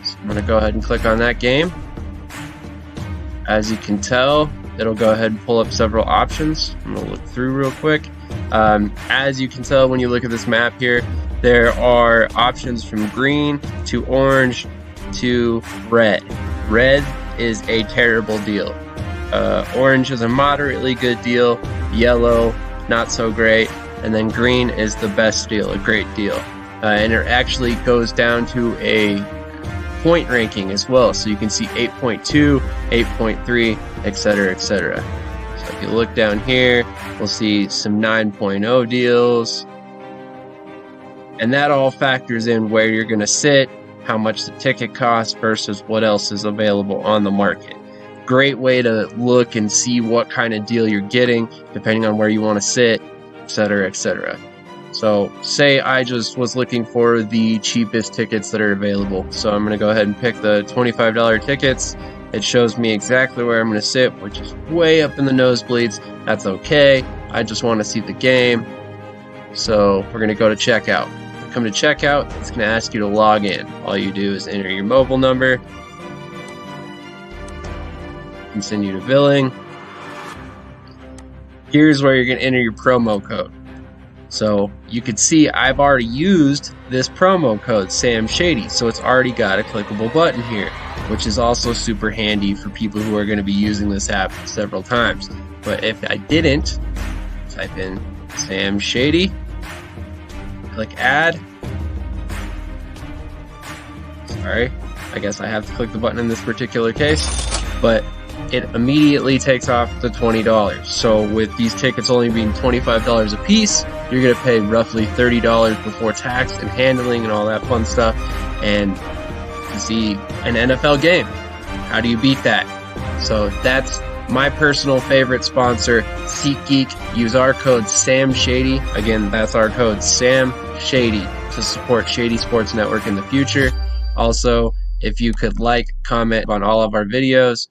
So I'm going to go ahead and click on that game. As you can tell, it'll go ahead and pull up several options. I'm going to look through real quick. As you can tell when you look at this map here, there are options from green to orange to red. Red is a terrible deal. Orange is a moderately good deal. Yellow, not so great. And then green is the best deal, a great deal. And it actually goes down to a point ranking as well. So you can see 8.2, 8.3, etc., etc. So if you look down here, we'll see some 9.0 deals. And that all factors in where you're going to sit, how much the ticket costs versus what else is available on the market. Great way to look and see what kind of deal you're getting, depending on where you want to sit, etc., etc. So say I just was looking for the cheapest tickets that are available. So I'm going to go ahead and pick the $25 tickets. It shows me exactly where I'm going to sit, which is way up in the nosebleeds. That's okay. I just want to see the game. So we're going to go to checkout. Come to checkout, it's going to ask you to log in. All you do is enter your mobile number, continue to billing. Here's where you're going to enter your promo code. So you can see I've already used this promo code, Sam Shady, so it's already got a clickable button here, which is also super handy for people who are going to be using this app several times. But if I didn't, type in Sam Shady, click add. Sorry, I guess I have to click the button in this particular case, but it immediately takes off the $20. So with these tickets only being $25 a piece, you're going to pay roughly $30 before tax and handling and all that fun stuff, and to see an NFL game. How do you beat that? So that's my personal favorite sponsor, SeatGeek. Use our code SAMSHADY. Again, that's our code SAMSHADY to support Shady Sports Network in the future. Also, if you could like, comment on all of our videos,